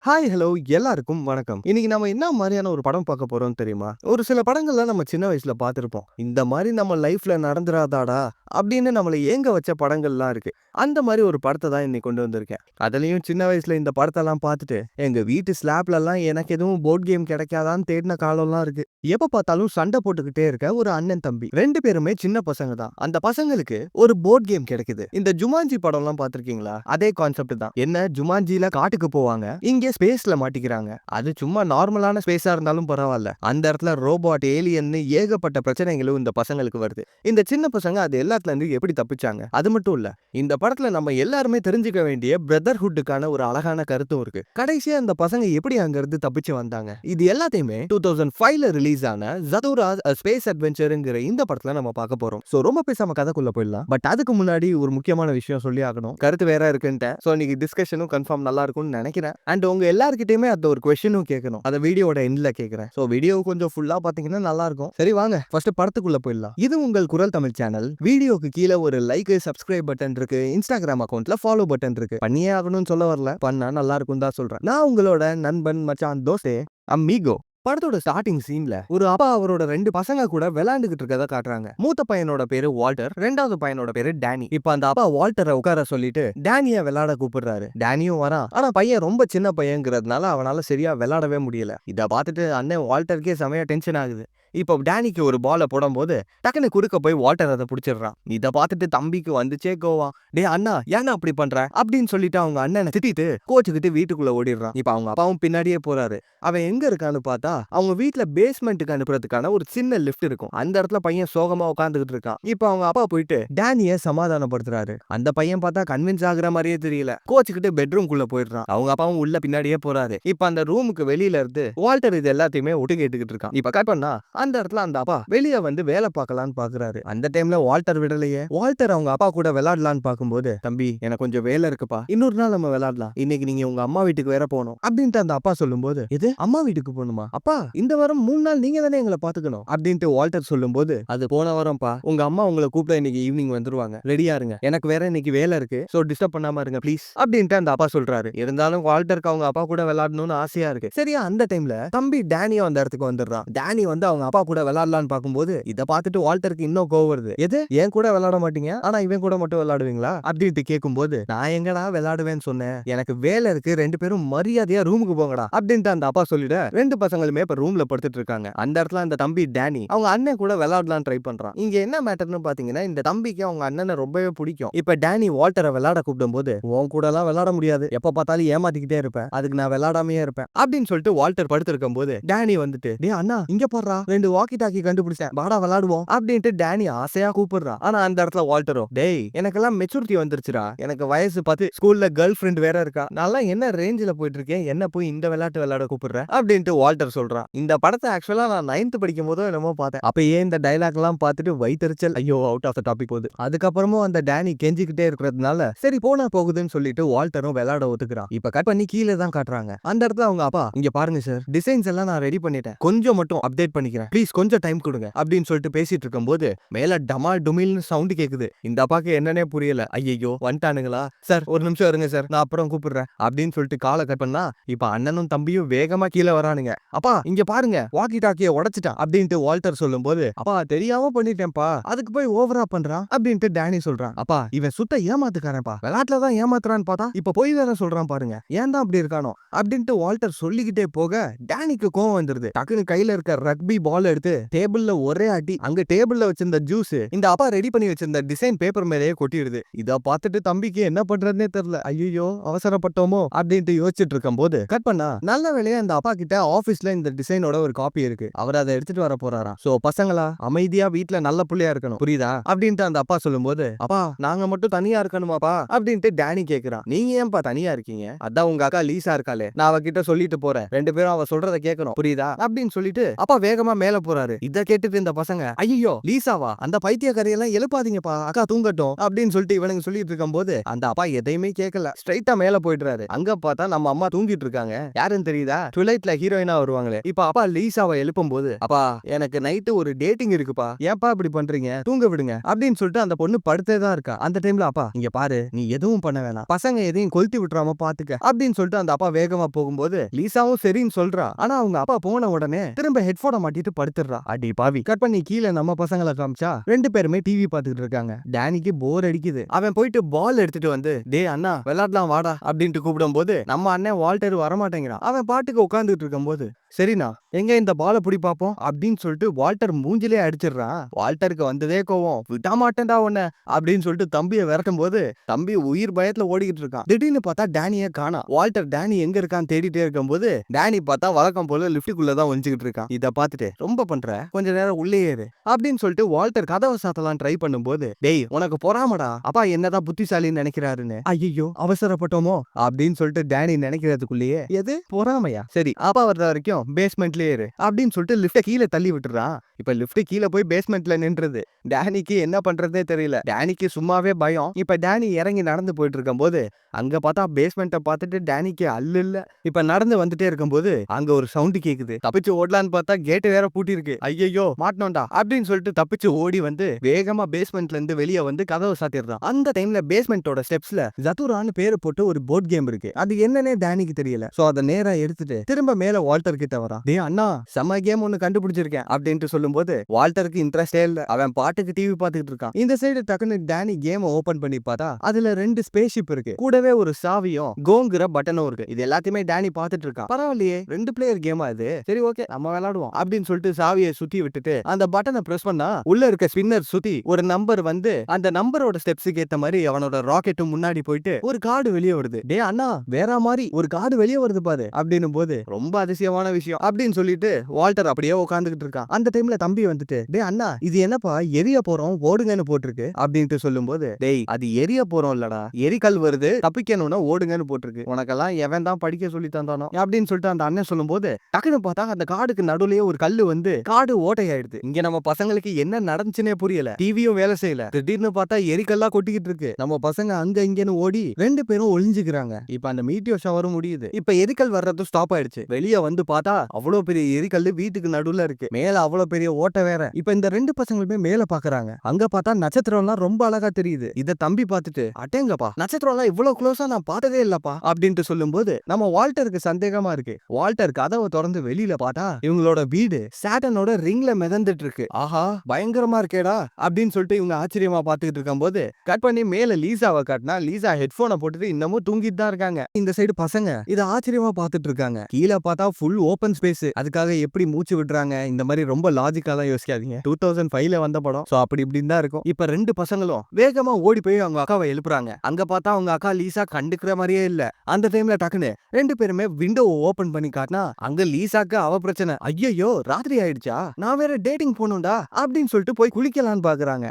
Hi, hello எல்லாருக்கும் வணக்கம். இன்னைக்கு நம்ம என்ன மாரியான ஒரு படம் பார்க்க போறோம் தெரியுமா? ஒரு சில படங்கள்லாம் நம்ம சின்ன வயசுல பார்த்திருப்போம். இந்த மாரி நம்ம லைஃப்ல நடந்துராதாடா! அப்படின்னு நம்மள ஏங்க வச்ச படங்கள்லாம் இருக்கு. அந்த மாரி ஒரு படத்த தான் இன்னைக்கு கொண்டு வந்திருக்கேன். அதுலயும் சின்ன வயசுல இந்த படத்தெல்லாம் பார்த்துட்டு, எங்க வீட்டு ஸ்லாப்லலாம் எனக்கு எதுவும் போர்ட் கேம் கிடைக்காதான்னு தேடின காலம்லாம் இருக்கு. எப்ப பார்த்தாலும் சண்டை போட்டுக்கிட்டே இருக்க ஒரு அண்ணன், தம்பி. 2 பேருமே சின்ன பசங்க தான். அந்த பசங்களுக்கு ஒரு போர்ட் கேம் கிடைக்குது. இந்த ஜுமான்ஜி படம்லாம் பார்த்திருக்கீங்களா? அதே கான்செப்ட் தான். என்ன ஜுமான்ஜில காட்டுக்கு போவாங்க. இங்க ஸ்பேஸ்ல மாட்டிக்கிறாங்க. அது சும்மா நார்மலான ஸ்பேஸா இருந்தாலும் பரவால்ல. அந்த இடத்துல ரோபோட், ஏலியன்னு ஏகப்பட்ட பிரச்சனைகளும் இந்த பசங்களுக்கு வருது. இந்த சின்ன பசங்க அது எல்லாத்துல இருந்து எப்படி தப்பிச்சாங்க? அது மட்டும் இல்ல. இந்த படத்துல நம்ம எல்லாருமே தெரிஞ்சுக்க வேண்டிய பிரதர்ஹுட்டுக்கான ஒரு அழகான கருத்தும் இருக்கு. கடைசியா இந்த பசங்க எப்படி அங்க இருந்து தப்பிச்சு வந்தாங்க? இது எல்லாத்தையுமே 2005ல ரிலீஸ் ஆன ஜதோரா ஸ்பேஸ் அட்வென்ச்சர்ங்கிற இந்த படத்துல நம்ம பார்க்க போறோம். சோ ரொம்ப பேசாம கதைக்குள்ள போயிடலாம். பட் அதுக்கு முன்னாடி ஒரு முக்கியமான விஷயம் சொல்லி ஆகணும். கருத்து வேற இருக்குன்ட்டேன். சோ இன்னைக்கு டிஸ்கஷனும் கன்ஃபார்ம் நல்லா இருக்கும்னு நினைக்கிறேன். அண்ட் உங்க எல்லார்கிட்டயுமே அந்த ஒரு கொஸ்டினும் கேட்கணும். அத வீடியோட எண்ட்ல கேட்கிறேன். சோ வீடியோ கொஞ்சம் ஃபுல்லா பாத்தீங்கன்னா நல்லா இருக்கும். சரி வாங்க ஃபர்ஸ்ட் படத்துக்குள்ள போயிடலாம். இது உங்கள் குரல் தமிழ் சேனல். வீடியோக்கு கீழே ஒரு லைக், சப்ஸ்கிரைப் பட்டன் இருக்கு. இன்ஸ்டாகிராம் அக்கவுண்ட்ல ஃபாலோ பட்டன் இருக்கு. பண்ணியே ஆகணும்னு சொல்ல வரல. பண்ணா நல்லா இருக்கும் தான் சொல்றேன். நான் உங்களோட நண்பன் மச்சான் தோஸ்தே அம்மீகோ. படத்தோட ஸ்டார்டிங் சீன்ல ஒரு அப்பா அவரோட 2 பசங்க கூட விளையாண்டுகிட்டு இருக்கறத காட்டுறாங்க. மூத்த பையனோட பேரு வால்டர், 2வது பையனோட பேரு டேனி. இப்ப அந்த அப்பா வால்டரை உட்கார சொல்லிட்டு டேனிய விளையாட கூப்பிடுறாரு. டேனியும் வரான். ஆனா பையன் ரொம்ப சின்ன பையங்கிறதுனால அவனால சரியா விளையாடவே முடியல. இத பார்த்துட்டு அண்ணன் வால்டருக்கே செமையா டென்ஷன் ஆகுது. இப்போ டேனிக்கு ஒரு பால போடும்போது டக்குனு குறுக்க போய் வால்டர் அதை புடிச்சிடுறான். இத பார்த்துட்டு தம்பிக்கு வந்துச்சே கோவம். டே அண்ணா ஏன்னா அப்படி பண்ற அப்படின்னு சொல்லிட்டு அவங்க அண்ணனை திட்டிட்டு கோச்சுக்கிட்டு வீட்டுக்குள்ள ஓடிடுறான். இப்ப அவங்க அப்பாவும் பின்னாடியே போறாரு. அவன் எங்க இருக்கான்னு பார்த்தா அவங்க வீட்டுல பேஸ்மெண்ட்டுக்கு அனுப்புறதுக்கான ஒரு சின்ன லிஃப்ட் இருக்கும். அந்த இடத்துல பையன் சோகமா உட்காந்துக்கிட்டு இருக்கான். இப்ப அவங்க அப்பா போயிட்டு டேனிய சமாதானப்படுத்துறாரு. அந்த பையன் பார்த்தா கன்வின்ஸ் ஆகுற மாதிரியே தெரியல. கோச்சுக்கிட்டு பெட்ரூம் குள்ள போயிடுறான். அவங்க அப்பாவும் உள்ள பின்னாடியே போறாரு. இப்ப அந்த ரூமுக்கு வெளியில இருந்து வால்டர் இது எல்லாத்தையுமே ஒட்டு கேட்டுக்கிட்டு இருக்கான். இப்ப கட் பண்ணா அந்த இடத்துல அந்த அப்பா வெளிய வந்து வேலை பார்க்கலான்னு பாக்குறாரு. அந்த டைம்ல வால்டர் விடலையே. வால்டர் அவங்க அப்பா கூட விளையாடலான்னு பாக்கும்போது, தம்பி எனக்கு கொஞ்சம் வேலை இருக்குப்பா, இன்னொரு நாள் நம்ம விளையாடலாம், இன்னைக்கு நீங்க உங்க அம்மா வீட்டுக்கு வேற போகணும் அப்படின்ட்டு அந்த அப்பா சொல்லும்போது, இது அம்மா வீட்டுக்கு போகணுமா அப்பா, இந்த வாரம் 3 நாள் நீங்க தானே எங்களை பாத்துக்கணும் அப்படின்ட்டு வால்டர் சொல்லும்போது, அது போன வாரம்ப்பா, உங்க அம்மா உங்களை கூப்பிட இன்னைக்கு ஈவினிங் வந்துருவாங்க, ரெடியா இருங்க, எனக்கு வேற இன்னைக்கு வேலை இருக்கு, சோ டிஸ்டர்ப் பண்ணாம இருங்க ப்ளீஸ் அப்படின்ட்டு அந்த அப்பா சொல்றாரு. இருந்தாலும் வால்டருக்கு அவங்க அப்பா கூட விளையாடணும்னு ஆசையா இருக்கு. சரியா அந்த டைம்ல தம்பி டேனியோ அந்த இடத்துக்கு வந்துடுறான். டேனி வந்து அவங்க அப்பா கூட விளையாடலான்னு பாக்கும்போது இத பார்த்துட்டு வால்டருக்கு இன்னும் கோவம் வருது. எது என் கூட விளையாட மாட்டீங்க, ஆனா இவன் கூட மட்டும் விளையாடுவீங்களா அப்படின்ட்டு கேட்கும்போது, நான் எங்கடா விளையாடுவேன்னு சொன்னேன், எனக்கு வேலை இருக்கு, 2 பேரும் மரியாதையா ரூமுக்கு போங்கடா அப்படின்ட்டு அந்த அப்பா சொல்லிட 2 பசங்களுமே இப்ப ரூம்ல படுத்துட்டு இருக்காங்க. அந்த இடத்துல அந்த தம்பி டேனி அவங்க அண்ணன் கூட விளையாடலாம் ட்ரை பண்றான். இங்க என்ன மேட்டர்னு பாத்தீங்கன்னா, இந்த தம்பிக்கு அவங்க அண்ணனை ரொம்பவே பிடிக்கும். இப்ப டேனி வால்டரை விளையாட கூப்பிடும் போது, உன் கூட எல்லாம் விளையாட முடியாது, எப்ப பார்த்தாலும் ஏமாத்திக்கிட்டே இருப்பேன், அதுக்கு நான் விளையாடாமையே இருப்பேன் அப்படின்னு சொல்லிட்டு வால்டர் படுத்திருக்கும் போது டேனி வந்துட்டு, டேய் அண்ணா இங்க பாருடா 2 வாக்கி டாக்கி கண்டுபிடிச்சேன், வாடா விளையாடுவோம் அப்படின்ட்டு டேனி ஆசையா கூப்பிடுறான். ஆனா அந்த இடத்துல வால்டரும், டேய் எனக்கெல்லாம் மெச்சூரிட்டி வந்துருச்சுடா, எனக்கு வயசு 10, ஸ்கூல்ல கேர்ள் ஃப்ரெண்ட் வேற இருக்கா, நல்லா என்ன ரேஞ்சில போயிட்டு இருக்கேன், என்ன போய் இந்த விளையாட்டு விளையாட கூப்பிடுற அப்படின்ட்டு வால்டர் சொல்றான். இந்த படத்தை ஆக்சுவலா நான் 9th படிக்கும் போதோ என்னமோ பார்த்தேன். அப்பயே இந்த டைலாக் எல்லாம் பார்த்துட்டு வயித்தெரிச்சல், ஐயோ அவுட் ஆஃப் த டாபிக் போகுது. அதுக்கப்புறமும் அந்த டேனி கெஞ்சிக்கிட்டே இருக்கிறதுனால சரி போனா போகுதுன்னு சொல்லிட்டு வால்டரும் விளையாட ஒத்துக்கிறான். இப்ப கட் பண்ணி கீழே தான் காட்டுறாங்க. அந்த இடத்துல அவங்க அப்பா, இங்க பாருங்க சார், டிசைன்ஸ் எல்லாம் நான் ரெடி பண்ணிட்டேன், கொஞ்சம் மட்டும் அப்டேட் பண்ணிக்கிறேன், ப்ளீஸ் கொஞ்சம் டைம் கொடுங்க அப்படின்னு சொல்லிட்டு பேசிட்டு இருக்கும்போது மேல டமால் டுமில்னு சவுண்ட் கேக்குது. இந்த அப்பாக்கு என்னன்னே புரியல. ஐயோ வந்துட்டானுங்களா, சார் ஒரு நிமிஷம் இருங்க சார், நான் அப்புறம் கூப்பிடுறேன் அப்படின்னு சொல்லிட்டு காலை கட் பண்ணா இப்ப அண்ணனும் தம்பியும் வேகமா கீழே வரானுங்க. அப்பா இங்க பாருங்க வாக்கி டாக்கிய உடைச்சிட்டான் அப்படின்ட்டு வால்டர் சொல்லும்போது, அப்பா தெரியாம பண்ணிட்டேன்ப்பா, அதுக்கு போய் ஓவரா பண்றான் அப்படின்ட்டு டேனி சொல்றான். அப்பா இவன் சுத்த ஏமாத்துக்காரன்ப்பா, விளையாட்டுல தான் ஏமாத்துறான்னு பார்த்தா இப்ப போய் வேற சொல்றான் பாருங்க, ஏன் தான் அப்படி இருக்கானோ அப்படின்ட்டு வால்டர் சொல்லிக்கிட்டே போக டேனிக்கு கோவம் வந்துருது. டக்குனு கையில இருக்க ரக்பி பால் எடுத்து டேபிள்ல ஒரே அடி, அங்க டேபிள்ல வச்சிருந்த ஜூஸ் இந்த அப்பா ரெடி பண்ணி வச்சிருந்த டிசைன் பேப்பர் மேலேயே கொட்டிடுது. இத பார்த்துட்டு தம்பிக்கு என்ன பண்றதுனே தெரியல. ஐயோ அவசரப்பட்டோமோ அப்படின்ட்டு யோசிச்சுட்டு இருக்கும்போது கட் பண்ணா நல்ல வேளையா இந்த அப்பா கிட்ட ஆபீஸ்ல இந்த டிசைனோட ஒரு காப்பி இருக்கு, அவர் அதை எடுத்துட்டு வர போறாராம். சோ பசங்களா அமைதியா வீட்ல நல்ல புள்ளையா இருக்கணும் புரியுதா அப்படின்ட்டு அந்த அப்பா சொல்லும்போது, அப்பா நாங்க மட்டும் தனியா இருக்கணுமாப்பா அப்படின்ட்டு டேனி கேக்குறான். நீங்க ஏன்பா தனியா இருக்கீங்க, அதான் உங்க அக்கா லீசா இருக்காளே, நான் அவகிட்ட சொல்லிட்டு போறேன், 2 பேரும் அவ சொல்றத கேட்கணும் புரியுதா அப்படின்னு சொல்லிட்டு அப்பா வேகமா மேல போறாரு. இத கேட்டுட்டு இந்த பசங்க, ஐயோ லீசாவா, அந்த பைத்தியக்காரியெல்லாம் எழுப்பாதீங்கப்பா, அக்கா தூங்கட்டும் அப்படின்னு சொல்லிட்டு இவனுங்க சொல்லிட்டு இருக்கும்போது அந்த அப்பா எதையுமே கேட்கல, ஸ்ட்ரைட்டா மேல போயிடுறாரு. அங்க பார்த்தா நம்ம அம்மா தூங்கிட்டு இருக்காங்க. யாருன்னு தெரியுதா? ட்விலைட்ல ஹீரோயினா வருவாங்களே. இப்ப அப்பா லீசாவை எழுப்பும் போது, அப்பா எனக்கு நைட்டு ஒரு டேட்டிங் இருக்குப்பா, ஏன்பா இப்படி பண்றீங்க, தூங்க விடுங்க அப்படின்னு சொல்லிட்டு அந்த பொண்ணு படுத்தே தான் இருக்கா. அந்த டைம்ல அப்பா இங்க பாரு, நீ எதுவும் பண்ண வேணாம், பசங்க எதையும் கொளுத்தி விட்டுறாம பாத்துக்க அப்படின்னு சொல்லிட்டு அந்த அப்பா வேகமா போகும்போது லீசாவும் சரின்னு சொல்றா. ஆனா அவங்க அப்பா போன உடனே திரும்ப ஹெட்போனை மாட்டிட்டு படுத்துறா. அடி பாவி. கட் பண்ணி கீழே நம்ம பசங்களை காமிச்சா ரெண்டு பேருமே டிவி பாத்துக்கிட்டு இருக்காங்க. டேனிக்கு போர் அடிக்குது. அவன் போயிட்டு பால் எடுத்துட்டு வந்து, டே அண்ணா விளையாடலாம் வாடா அப்படின்ட்டு கூப்பிடும் போது நம்ம அண்ணன் வால்டர் வரமாட்டேங்கிறான். அவன் பாட்டுக்கு உட்கார்ந்துட்டு இருக்கும் போது, சரிண்ணா எங்க இந்த பாலை பிடி பாப்போம் அப்படின்னு சொல்லிட்டு வால்டர் மூஞ்சிலே அடிச்சிடுறான். வால்டருக்கு வந்ததே கோவம், விட மாட்டேன்டா உன்ன அப்படின்னு சொல்லிட்டு தம்பியை விரட்டும் போது தம்பி உயிர் பயத்துல ஓடிக்கிட்டு இருக்கான். திடீர்னு பார்த்தா டேனிய காணா. வால்டர் டேனி எங்க இருக்கான்னு தேடிட்டே இருக்கும்போது டேனி பார்த்தா வழக்கம் போல லிப்டுக்குள்ளதான் ஒளிஞ்சுக்கிட்டு இருக்கான். இத பார்த்துட்டு ரொம்ப பண்ற, கொஞ்ச நேரம் உள்ளே ஏறு அப்படின்னு சொல்லிட்டு வால்டர் கதவை சாத்தலாம் ட்ரை பண்ணும்போது, டேய் உனக்கு பொறாமடா, அப்பா என்னதான் புத்திசாலின்னு நினைக்கிறாருன்னு. ஐயோ அவசரப்பட்டோமோ அப்படின்னு சொல்லிட்டு டேனி நினைக்கிறதுக்குள்ளேயே எது பொறாமையா, சரி அப்பா வர்ற வரைக்கும் பேஸ்மெண்ட்லயே ஏறு அப்படின்னு சொல்லிட்டு லிப்ட கீழே தள்ளி விட்டுறான். இப்ப லிப்ட் கீழே போய் பேஸ்மெண்ட்ல நின்றுது. டேனிக்கு என்ன பண்றதே தெரியல. டேனிக்கு சும்மாவே பயம். இப்ப டேனி இறங்கி நடந்து போயிட்டு இருக்கும் போது அங்க பார்த்தா பேஸ்மெண்ட்டை பார்த்துட்டு டேனிக்கு அல்ல இல்ல. இப்ப நடந்து வந்துட்டே இருக்கும்போது அங்க ஒரு சவுண்ட் கேக்குது. தப்பிச்சு ஓடலான்னு பார்த்தா கேட் வேற பூட்டி இருக்கு. ஐயோ மாட்டோம்டா அப்படின்னு சொல்லிட்டு தப்பிச்சு ஓடி வந்து வேகமா பேஸ்மெண்ட்ல இருந்து வெளியே வந்து கதவை சாத்திடுறான். அந்த டைம்ல பேஸ்மெண்டோட ஸ்டெப்ஸ்ல ஜதுரான்னு பேரு போட்டு ஒரு போர்ட் கேம் இருக்கு. அது என்னன்னே டேனிக்கு தெரியல. சோ அதை நேரா எடுத்துட்டு திரும்ப மேல வால்டர் கிட்ட வரான். டே அண்ணா செம கேம் ஒன்னு கண்டுபிடிச்சிருக்கேன் அப்படின்ட்டு சொல்லும்போது வால்டருக்கு இன்ட்ரெஸ்டே இல்ல. அவன் பாட்டுக்கு டிவி பார்த்துட்டு இருக்கான். இந்த சைடு டக்குன்னு டேனி கேம் ஓபன் பண்ணி பார்த்தா அதுல ரெண்டு ஸ்பேஸ் ஷிப் இருக்கு. கூடவே ஒரு சாவியும் கோங்கிற பட்டனும் இருக்கு. இது எல்லாத்தையுமே டேனி பார்த்துட்டு இருக்கான். பரவாயில்லையே, ரெண்டு பிளேயர் கேமா இது, சரி ஓகே நம்ம விளையாடுவோம் அப்படின்னு சொல்லிட்டு சாவியை சுத்தி விட்டுட்டு அந்த பட்டனை பிரஸ் பண்ணா உள்ள இருக்க ஸ்பின்னர் சுத்தி ஒரு நம்பர் வந்து அந்த நம்பரோட ஸ்டெப்ஸுக்கு ஏத்த மாதிரி அவனோட ராக்கெட்டும் முன்னாடி போயிட்டு ஒரு கார்டு வெளியே வருது. டே அண்ணா வேற மாதிரி ஒரு கார்டு வெளியே வருது பாரு அப்படின்னு போது ரொம்ப அதிசயமான விஷயம் அப்படின்னு சொல்லிட்டு வால்டர் அப்படியே உட்காந்துக்கிட்டு இருக்கான். அந்த டைம்ல தம்பி வந்துட்டு, டே அண்ணா இது என்னப்பா எரிய போறோம் ஓடுங்கன்னு போட்டிருக்கு அப்படின்ட்டு சொல்லும் போது, டேய் அது எரிய போறோம் இல்லடா, எரிக்கல் வருது தப்பிக்கணும்னா ஓடுங்கன்னு போட்டிருக்கு, உனக்கெல்லாம் எவன் தான் படிக்க சொல்லி தந்தானோ அப்படின்னு சொல்லிட்டு அந்த அண்ணன் சொல்லும் போது டக்குன்னு பார்த்தா அந்த காடுக்கு நடுவுலயே ஒரு கல்லு வந்து காடு ஓட்டையாயிடுது. இங்க நம்ம பசங்களுக்கு என்ன நடந்துச்சுன்னே புரியல. டிவியும் வேலை செய்யல. திடீர்னு பார்த்தா எரிக்கல்லா கொட்டிக்கிட்டு இருக்கு. நம்ம பசங்க அங்க இங்கன்னு ஓடி ரெண்டு பேரும் ஒளிஞ்சுக்கிறாங்க. இப்ப அந்த மீட்டியோ ஷவரும் முடியுது. இப்ப எரிக்கல் வர்றது ஸ்டாப் ஆயிடுச்சு. வெளியே வந்து பார்த்தா அவ்வளவு பெரிய எரிக்கல்லு வீட்டுக்கு நடுவுல இருக்கு. மேல அவ்வளவு பெரிய ஓட்டை வேற. இப்ப இந்த ரெண்டு பசங்களுமே மேல பாக்குறாங்க. அங்க பார்த்தா நட்சத்திரம் எல்லாம் ரொம்ப அழகா தெரியுது. இத தம்பி பார்த்துட்டு, அட்டேங்கப்பா நட்சத்திரம் எல்லாம் இவ்வளவு க்ளோஸா நான் பார்த்ததே இல்லப்பா அப்படின்ட்டு சொல்லும் போது நம்ம வால்டருக்கு சந்தேகமா இருக்கு. வால்டர் கதவை திறந்து வெளியில பார்த்தா இவங்களோட வீடு சாட்டனோட ரிங்ல மிதந்துட்டு இருக்கு. ஆஹா பயங்கரமா இருக்கேடா அப்படின்னு சொல்லிட்டு இவங்க ஆச்சரியமா பாத்துக்கிட்டு இருக்கும் போது கட் பண்ணி மேல லீசாவை காட்டினா லீசா ஹெட்போனை போட்டுட்டு இன்னமும் தூங்கிட்டு தான் இருக்காங்க. இந்த சைடு பசங்க இத ஆச்சரியமா பாத்துட்டு இருக்காங்க. கீழே பார்த்தா ஃபுல் ஓபன் ஸ்பேஸ். அதுக்காக எப்படி மூச்சு விடுறாங்க இந்த மாதிரி ரொம்ப லாஜிக்கா தான் யோசிக்காதீங்க. 2005ல வந்த படம். சோ அப்படி இப்படின்னு தான் இருக்கும். இப்ப ரெண்டு பசங்களும் வேகமா ஓடி போய் அவங்க அக்காவை எழுப்புறாங்க. அங்க பார்த்தா அவங்க அக்கா லீசா கண்டுக்கிற மாதிரியே இல்ல. அந்த டைம்ல டக்குன்னு ரெண்டு பேருமே விண்டோவை ஓபன் பண்ணி காட்டினா அங்க லீசாக்கு அவ பிரச்சனை. ஐயோ ராத்திரி ஆயிடுச்சா, நான் வேற டேட்டிங் போகணும்டா அப்படின்னு சொல்லிட்டு போய் குளிக்கலான்னு பாக்குறாங்க.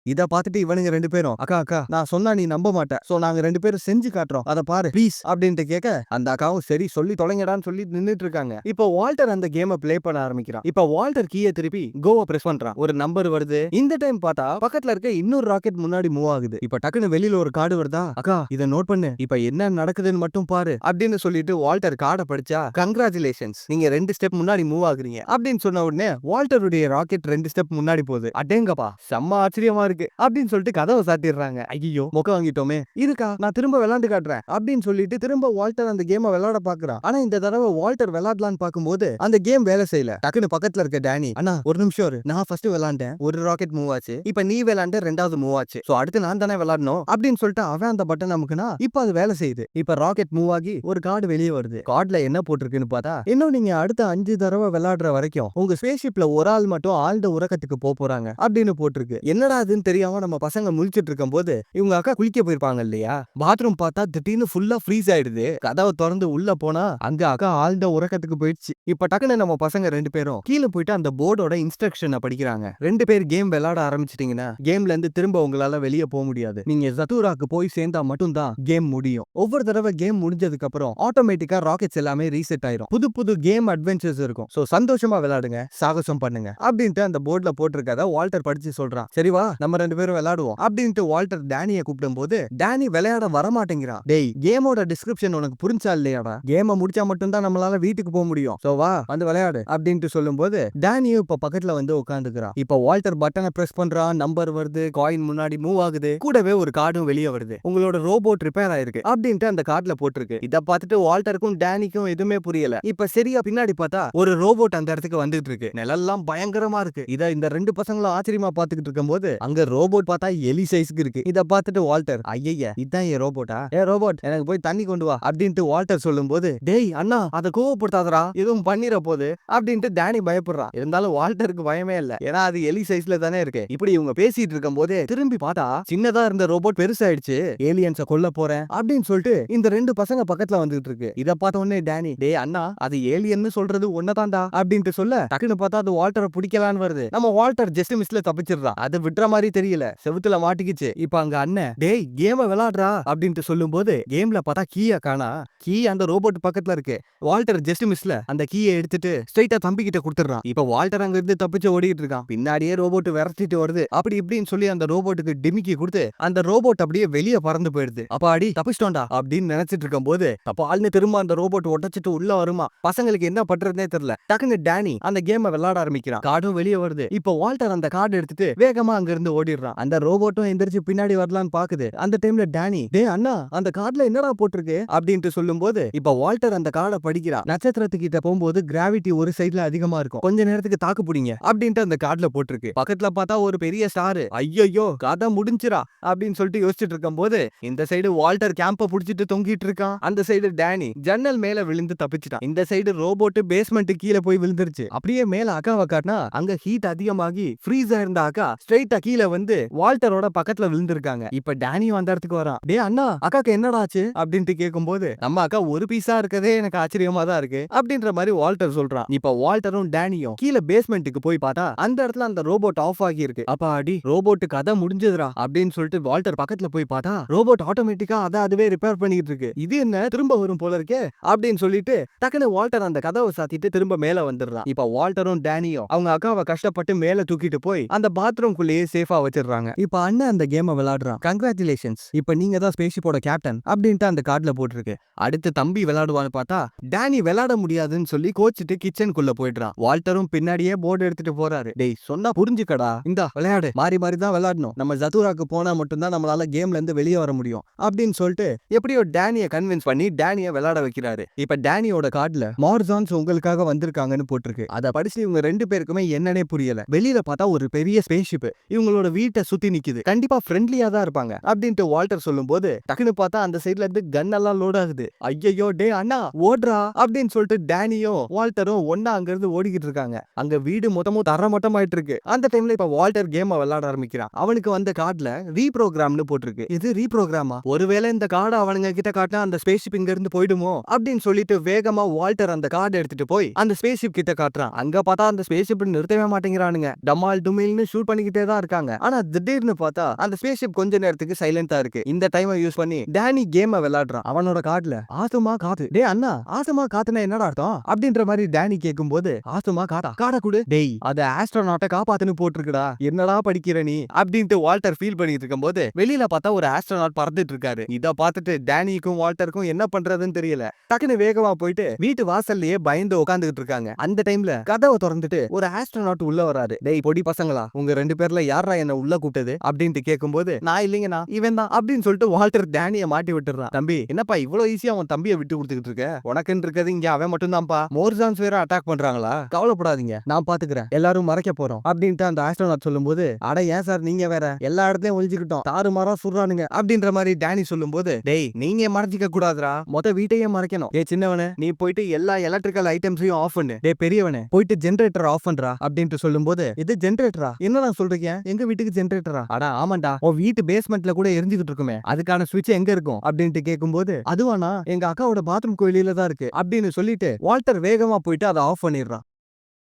இத பார்த்துட்டு இவனுங்க ரெண்டு பேரும், அக்கா அக்கா நான் சொன்னா நீ நம்ப மாட்டேன், சோ நாங்க ரெண்டு பேரும் செஞ்சு காட்டுறோம் அத பாரு ப்ளீஸ் அப்படின்ட்டு கேட்க அந்த அக்காவும் சரி சொல்லி தொலைங்கடான்னு சொல்லி நின்னுட்டு இருக்காங்க. இப்போ வால்டர் அந்த கேமை பிளே பண்ண ஆரம்பிக்கிறான். இப்போ வால்டர் கீயை திருப்பி கோவை பிரஸ் பண்றான். ஒரு நம்பர் வருது. இந்த டைம் பார்த்தா பக்கத்துல இருக்க இன்னொரு ராக்கெட் முன்னாடி மூவ் ஆகுது. இப்ப டக்குன்னு வெளியில ஒரு கார்டு வருதா, அக்கா இத நோட் பண்ணு, இப்ப என்ன நடக்குதுன்னு மட்டும் பாரு அப்படின்னு சொல்லிட்டு வால்டர் கார்டை படிச்சா, கங்க்ராச்சுலேஷன்ஸ் நீங்க ரெண்டு ஸ்டெப் முன்னாடி மூவ் ஆகுறீங்க அப்படின்னு சொன்ன உடனே வால்டருடைய ராக்கெட் ரெண்டு ஸ்டெப் முன்னாடி போகுது. அடேங்கப்பா செம்ம ஆச்சரியமா இருக்கு அப்படின்னு சொல்லிட்டு கதவை சாத்திடுறாங்க. ஐயோ மொக்க வாங்கிட்டோமே, இருக்கா நான் திரும்ப விளையாண்டு காட்டுறேன் அப்படின்னு சொல்லிட்டு திரும்ப வால்டர் அந்த கேமை விளையாட பாக்குறான். ஆனா இந்த தடவை வால்டர் விளையாடலான்னு பாக்கும்போது அந்த கேம் வேலை செய்யல. டக்குன்னு பக்கத்துல இருக்க டேனி, அண்ணா ஒரு நிமிஷம் இரு, நான் ஃபர்ஸ்ட் விளையாண்டேன், ஒரு ராக்கெட் மூவ் ஆச்சு, இப்ப நீ விளையாண்ட ரெண்டாவது மூவ் ஆச்சு, சோ அடுத்து நான் தானே விளையாடணும் அப்படின்னு சொல்லிட்டு அவன் அந்த பட்டன் அமுக்குனா இப்ப அது வேலை செய்யுது. இப்ப ராக்கெட் மூவ் ஆகி ஒரு கார்டு வெளியே வருது. கார்டுல என்ன போட்டிருக்குன்னு பார்த்தா, இன்னும் நீங்க அடுத்த 5 தடவை விளையாடுற வரைக்கும் உங்க ஸ்பேஸ்ஷிப்ல ஒரு ஆள் மட்டும் ஆழ்ந்த உறக்கத்துக்கு போறாங்க அப்படின்னு போட்டிருக்கு. என்னடா அதுன்னு என்னன்னு தெரியாம நம்ம பசங்க முழிச்சிட்டு இருக்கும்போது இவங்க அக்கா குளிக்க போயிருப்பாங்க இல்லையா, பாத்ரூம் பார்த்தா திடீர்னு ஃபுல்லா ஃப்ரீஸ் ஆயிடுது. கதவை திறந்து உள்ள போனா அங்க அக்கா ஆழ்ந்த உறக்கத்துக்கு போயிடுச்சு. இப்ப டக்குன்னு நம்ம பசங்க 2 பேரும் கீழே போயிட்டு அந்த போர்டோட இன்ஸ்ட்ரக்ஷனை படிக்கிறாங்க. 2 பேர் கேம் விளையாட ஆரம்பிச்சிட்டீங்கன்னா கேம்ல இருந்து திரும்ப உங்களால வெளியே போக முடியாது. நீங்க ஜத்தூராக்கு போய் சேர்ந்தா மட்டும் தான் கேம் முடியும். ஒவ்வொரு தடவை கேம் முடிஞ்சதுக்கு அப்புறம் ஆட்டோமேட்டிக்கா ராக்கெட்ஸ் எல்லாமே ரீசெட் ஆயிரும். புது புது கேம் அட்வென்ச்சர்ஸ் இருக்கும். சோ சந்தோஷமா விளையாடுங்க, சாகசம் பண்ணுங்க அப்படின்ட்டு அந்த போர்டுல போட்டிருக்கத வால்டர் படிச்சு சொல்றான். சரிவா, நம்ம 2 பேரும் விளையாடுவோம் அப்படின்ட்டு வால்டர் டேனியை கூப்பிடும் போது டேனி விளையாட வரமாட்டேங்கிறான். டேய், கேமோட டிஸ்கிரிப்ஷன் உனக்கு புரிஞ்சா இல்லையாடா? கேம முடிச்சா மட்டும் தான் நம்மளால வீட்டுக்கு போக முடியும். சோ வா வந்து விளையாடு அப்படின்ட்டு சொல்லும்போது டேனியும் இப்ப பக்கத்துல வந்து உட்காந்துக்கிறான். இப்ப வால்டர் பட்டனை பிரஸ் பண்றான், நம்பர் வருது, காயின் முன்னாடி மூவ் ஆகுது, கூடவே ஒரு கார்டும் வெளியே வருது. உங்களோட ரோபோட் ரிப்பேர் ஆயிருக்கு அப்படின்ட்டு அந்த கார்டுல போட்டிருக்கு. இத பார்த்துட்டு வால்டருக்கும் டேனிக்கும் எதுவுமே புரியல. இப்ப சரியா பின்னாடி பார்த்தா ஒரு ரோபோட் அந்த இடத்துக்கு வந்துட்டு இருக்கு. நிலெல்லாம் பயங்கரமா இருக்கு. இத இந்த 2 பசங்களும் ஆச்சரியமா பாத்துக்கிட்டு இருக்கும்போது அங்க ரோபோட் பார்த்தா எலி சைஸ்க்கு இருக்கு. இத பார்த்துட்டு வால்டர், ஐயய்ய இதான் என் ரோபோட்டா? ஏ ரோபோட், எனக்கு போய் தண்ணி கொண்டு வா அப்படின்ட்டு வால்டர் சொல்லும்போது, டேய் அண்ணா, அதை கோவப்படுத்தாதடா, எதுவும் பண்ணிர போது அப்படின்ட்டு டேனி பயப்படுறான். இருந்தாலும் வால்டருக்கு பயமே இல்ல, ஏன்னா அது எலி சைஸ்ல தானே இருக்கு. இப்படி இவங்க பேசிட்டு இருக்கும் போதே திரும்பி பார்த்தா சின்னதா இருந்த ரோபோட் பெருசாயிடுச்சு. ஏலியன்ஸ கொல்ல போறேன் அப்படின்னு சொல்லிட்டு இந்த 2 பசங்க பக்கத்துல வந்துட்டு இருக்கு. இத பார்த்த உடனே டேனி, டேய் அண்ணா, அது ஏலியன்னு சொல்றது ஒன்னதான்டா அப்படின்ட்டு சொல்ல டக்குன்னு பார்த்தா அது வால்டரை பிடிக்கலான்னு வருது. நம்ம வால்டர் ஜஸ்ட் மிஸ்ல தப்பிச்சிடுறான். அது விட்டுற மாதிரி தெரியல, செவுத்துல மாட்டிக்கிச்சு. இப்ப அங்க அண்ணன், டேய் கேம விளையாடுறா அப்படின்ட்டு சொல்லும் போது கேம்ல பார்த்தா கீய காணா. கீ அந்த ரோபோட் பக்கத்துல இருக்கு. வால்டர் ஜஸ்ட் மிஸ்ல அந்த கீயை எடுத்துட்டு ஸ்ட்ரைட்டா தம்பி கிட்ட கொடுத்துறான். இப்ப வால்டர் அங்க இருந்து தப்பிச்சு ஓடிட்டு இருக்கான். பின்னாடியே ரோபோட் விரட்டிட்டு வருது. அப்படி இப்படின்னு சொல்லி அந்த ரோபோட்டுக்கு டிமிக்கி கொடுத்து அந்த ரோபோட் அப்படியே வெளியே பறந்து போயிடுது. அப்ப அடி தப்பிச்சிட்டோம்டா அப்படின்னு நினைச்சிட்டு இருக்கும் போது அப்ப ஆள்னு திரும்ப அந்த ரோபோட் உடைச்சிட்டு உள்ள வருமா. பசங்களுக்கு என்ன பண்றதுனே தெரியல. டக்குன்னு டேனி அந்த கேமை விளையாட ஆரம்பிக்கிறான். கார்டும் வெளியே வருது. இப்ப வால்டர் அந்த கார்டு எடுத்துட்டு வேகமா அங்க இருந்து ஓடிடுறான். அந்த ரோபோட்டும் எந்திரிச்சு பின்னாடி வரலான்னு பாக்குது. அந்த டைம்ல டேனி, டேய் அண்ணா, அந்த கார்டுல என்னடா போட்டிருக்கு அப்படின்ட்டு சொல்லும் போது இப்ப வால்டர் அந்த கார்டை படிக்கிறான். நட்சத்திரத்துக்கிட்ட போகும்போது கிராவிட்டி ஒரு சைடுல அதிகமா இருக்கும், கொஞ்ச நேரத்துக்கு தாக்கு பிடிங்க அப்படின்ட்டு அந்த கார்டுல போட்டிருக்கு. பக்கத்துல பார்த்தா ஒரு பெரிய ஸ்டார். ஐயோ கதை முடிஞ்சிரா அப்படின்னு சொல்லிட்டு யோசிச்சுட்டு இருக்கும் போது இந்த சைடு வால்டர் கேம்ப புடிச்சிட்டு தொங்கிட்டு இருக்கான். அந்த சைடு டேனி ஜன்னல் மேல விழுந்து தப்பிச்சிட்டான். இந்த சைடு ரோபோட் பேஸ்மெண்ட் கீழே போய் விழுந்துருச்சு. அப்படியே மேல அக்காவை காட்டினா அங்க ஹீட் அதிகமாகி ஃப்ரீஸ் ஆயிருந்த அக்கா ஸ்ட்ரைட்டா கீழே வந்து வால்டரோட பக்கத்துல விழுந்திருக்காங்க. இப்ப டேனியும் அந்த இடத்துக்கு வரான். டே அண்ணா, அக்காக்கு என்னடாச்சு அப்படின்ட்டு கேட்கும்போது நம்ம அக்கா ஒரு பீஸா இருக்கதே எனக்கு ஆச்சரியமா தான் இருக்கு அப்படின்ற மாதிரி வால்டர் சொல்றான். இப்ப வால்டரும் டேனியும் கீழே பேஸ்மெண்ட்டுக்கு போய் பார்த்தா அந்த இடத்துல அந்த ரோபோட் ஆஃப் ஆகி இருக்கு. அப்ப அடி ரோபோட் கதை முடிஞ்சதுடா அப்படின்னு சொல்லிட்டு வால்டர் பக்கத்துல போய் பார்த்தா ரோபோட் ஆட்டோமேட்டிக்கா அதுவே ரிப்பேர் பண்ணிட்டு இருக்கு. இது என்ன திரும்ப வரும் போல இருக்கே அப்படின்னு சொல்லிட்டு டக்குனு வால்டர் அந்த கதவை சாத்திட்டு திரும்ப மேல வந்துடுறான். இப்ப வால்டரும் டேனியும் அவங்க அக்காவை கஷ்டப்பட்டு மேல தூக்கிட்டு போய் அந்த பாத்ரூம் குள்ளேயே சேஃபா வச்சிடுறாங்க. இப்ப அண்ணன் அந்த கேமை விளையாடுறான். கங்க்ராச்சுலேஷன்ஸ், இப்ப நீங்க தான் ஸ்பேஸ்ஷிப்போட கேப்டன் அப்படின்ட்டு அந்த கார்டுல போட்டிருக்கு. அடுத்து தம்பி விளையாடுவான்னு பார்த்தா டேனி விளையாட முடியாதுன்னு சொல்லி கோச்சிட்டு கிச்சனுக்குள்ள போயிடுறான். வால்டரும் பின்னாடியே போர்டு எடுத்துட்டு போறாரு. டேய் சொன்னா புரிஞ்சுக்கடா, இந்தா விளையாடு, மாறி மாறி தான் விளையாடணும், நம்ம ஜத்தூராக்கு போனா மட்டும்தான் நம்மளால கேம்ல இருந்து வெளியே வர முடியும் அப்படின்னு சொல்லிட்டு எப்படியோ டேனியை கன்வின்ஸ் பண்ணி டேனியை விளையாட வைக்கிறாரு. இப்ப டேனியோட கார்டுல மார்ஜான்ஸ் உங்களுக்காக வந்திருக்காங்கன்னு போட்டிருக்கு. அதை படிச்சு இவங்க 2 பேருக்குமே என்னன்னே புரியல. வெளியில பார்த்தா ஒரு பெரிய ஸ்பேஸ்ஷிப் இவங்களோட வீட்டை சுத்தி நிக்குது. கண்டிப்பா ஃப்ரெண்ட்லியா தான் இருப்பாங்க அப்படின்ட்டு வால்டர் சொல்லும் போது டக்குன்னு பார்த்தா அந்த சைடுல இருந்து கன் எல்லாம் லோட் ஆகுது. ஐயோ டே அண்ணா ஓடுறா அப்படின்னு சொல்லிட்டு டேனியும் வால்டரும் ஒன்னா அங்க இருந்து ஓடிக்கிட்டு இருக்காங்க. அங்க வீடு மொத்தமும் தரமட்டமாயிட்டு இருக்கு. அந்த டைம்ல இப்ப வால்டர் கேம் விளையாட ஆரம்பிக்கிறான். அவனுக்கு வந்த கார்டுல ரீப்ரோகிராம்னு போட்டிருக்கு. இது ரீப்ரோகிராமா? ஒருவேளை இந்த கார்டு அவனுங்க கிட்ட காட்டினா அந்த ஸ்பேஸ்ஷிப் இங்க இருந்து போயிடுமோ அப்படின்னு சொல்லிட்டு வேகமா வால்டர் அந்த கார்டு எடுத்துட்டு போய் அந்த ஸ்பேஸ்ஷிப் கிட்ட காட்டுறான். அங்க பார்த்தா அந்த ஸ்பேஸ்ஷிப் நிறுத்தவே மாட்டேங்கிறானுங்க. டமால் டுமில்னு ஷூட் பண்ணிக்கிட்டே தான் இருக்காங்க. ஆனா திடீர்னு பார்த்தா அந்த ஸ்பேஸ்ஷிப் கொஞ்ச நேரத்துக்கு சைலண்டா இருக்கு. இந்த டைமை யூஸ் பண்ணி டேனி கேமை விளையாடுறான். அவனோட கார்டுல ஆசுமா காத்து. டே அண்ணா, ஆசுமா காத்துனா என்னடா அர்த்தம் அப்படின்ற மாதிரி டேனி கேட்கும்போது ஆசுமா காத்தா, காடா குடு. டேய் அது ஆஸ்ட்ரோநாட்டை காப்பாத்துன்னு போட்டிருக்குடா, என்னடா படிக்கிற நீ அப்படின்ட்டு வால்டர் ஃபீல் பண்ணிட்டு இருக்கும் போது வெளியில பார்த்தா ஒரு ஆஸ்ட்ரோநாட் பறந்துட்டு இருக்காரு. இத பார்த்துட்டு டேனிக்கும் வால்டருக்கும் என்ன பண்றதுன்னு தெரியல. டக்குன்னு வேகமா போயிட்டு வீட்டு வாசல்லையே பயந்து உட்காந்துட்டு இருக்காங்க. அந்த டைம்ல கதவை திறந்துட்டு ஒரு ஆஸ்ட்ரோநாட் உள்ள வராரு. டேய் பொடி பசங்களா, உங்க 2 பேர்ல யாரா என்ன உள்ள கூப்பிட்டது அப்படின்ட்டு கேட்கும்போது நான் இல்லைங்கண்ணா இவன் தான் அப்படின்னு சொல்லிட்டு வால்டர் டேனியை மாட்டி விட்டுறான். தம்பி என்னப்பா இவ்வளவு ஈஸியா அவன் தம்பியை விட்டு கொடுத்துக்கிட்டு இருக்க? உனக்குன்னு இருக்கிறது இங்க அவன் மட்டும் தான்ப்பா. மோர்ஜான்ஸ் வேற அட்டாக் பண்றாங்களா? கவலைப்படாதீங்க, நான் பாத்துக்கிறேன், எல்லாரும் மறைக்க போறோம் அப்படின்ட்டு அந்த ஆஸ்ட்ரோநாட் சொல்லும்போது அட ஏன் சார் நீங்க வேற, எல்லா இடத்துலயும் ஒழிஞ்சுக்கிட்டோம், தாறுமாறா சுடுறானுங்க அப்படின்ற மாதிரி டேனி சொல்லும்போது டேய் நீங்க மறைச்சிக்க கூடாதுரா, மொத்த வீட்டையே மறைக்கணும். டே சின்னவனே நீ போயிட்டு எல்லா எலக்ட்ரிக்கல் ஐட்டம்ஸையும் ஆஃப் பண்ணு. டே பெரியவனே போயிட்டு ஜெனரேட்டர் ஆஃப் பண்றா அப்படின்ட்டு சொல்லும்போது இது ஜெனரேட்டரா, என்னடா சொல்றீங்க, எங்க வீட்டுக்கு ஜெனரேட்டரா? அட ஆமாண்டா, உன் வீட்டு பேஸ்மெண்ட்ல கூட எரிஞ்சுகிட்டு இருக்குமே, அதுக்கான சுவிட்ச் எங்க இருக்கும் அப்படின்ட்டு கேட்கும்போது, அதுவானா எங்க அக்காவோட பாத்ரூம் வெளியில தான் இருக்கு அப்படின்னு சொல்லிட்டு வால்டர் வேகமா போயிட்டு அதை ஆஃப் பண்ணிடுறான்.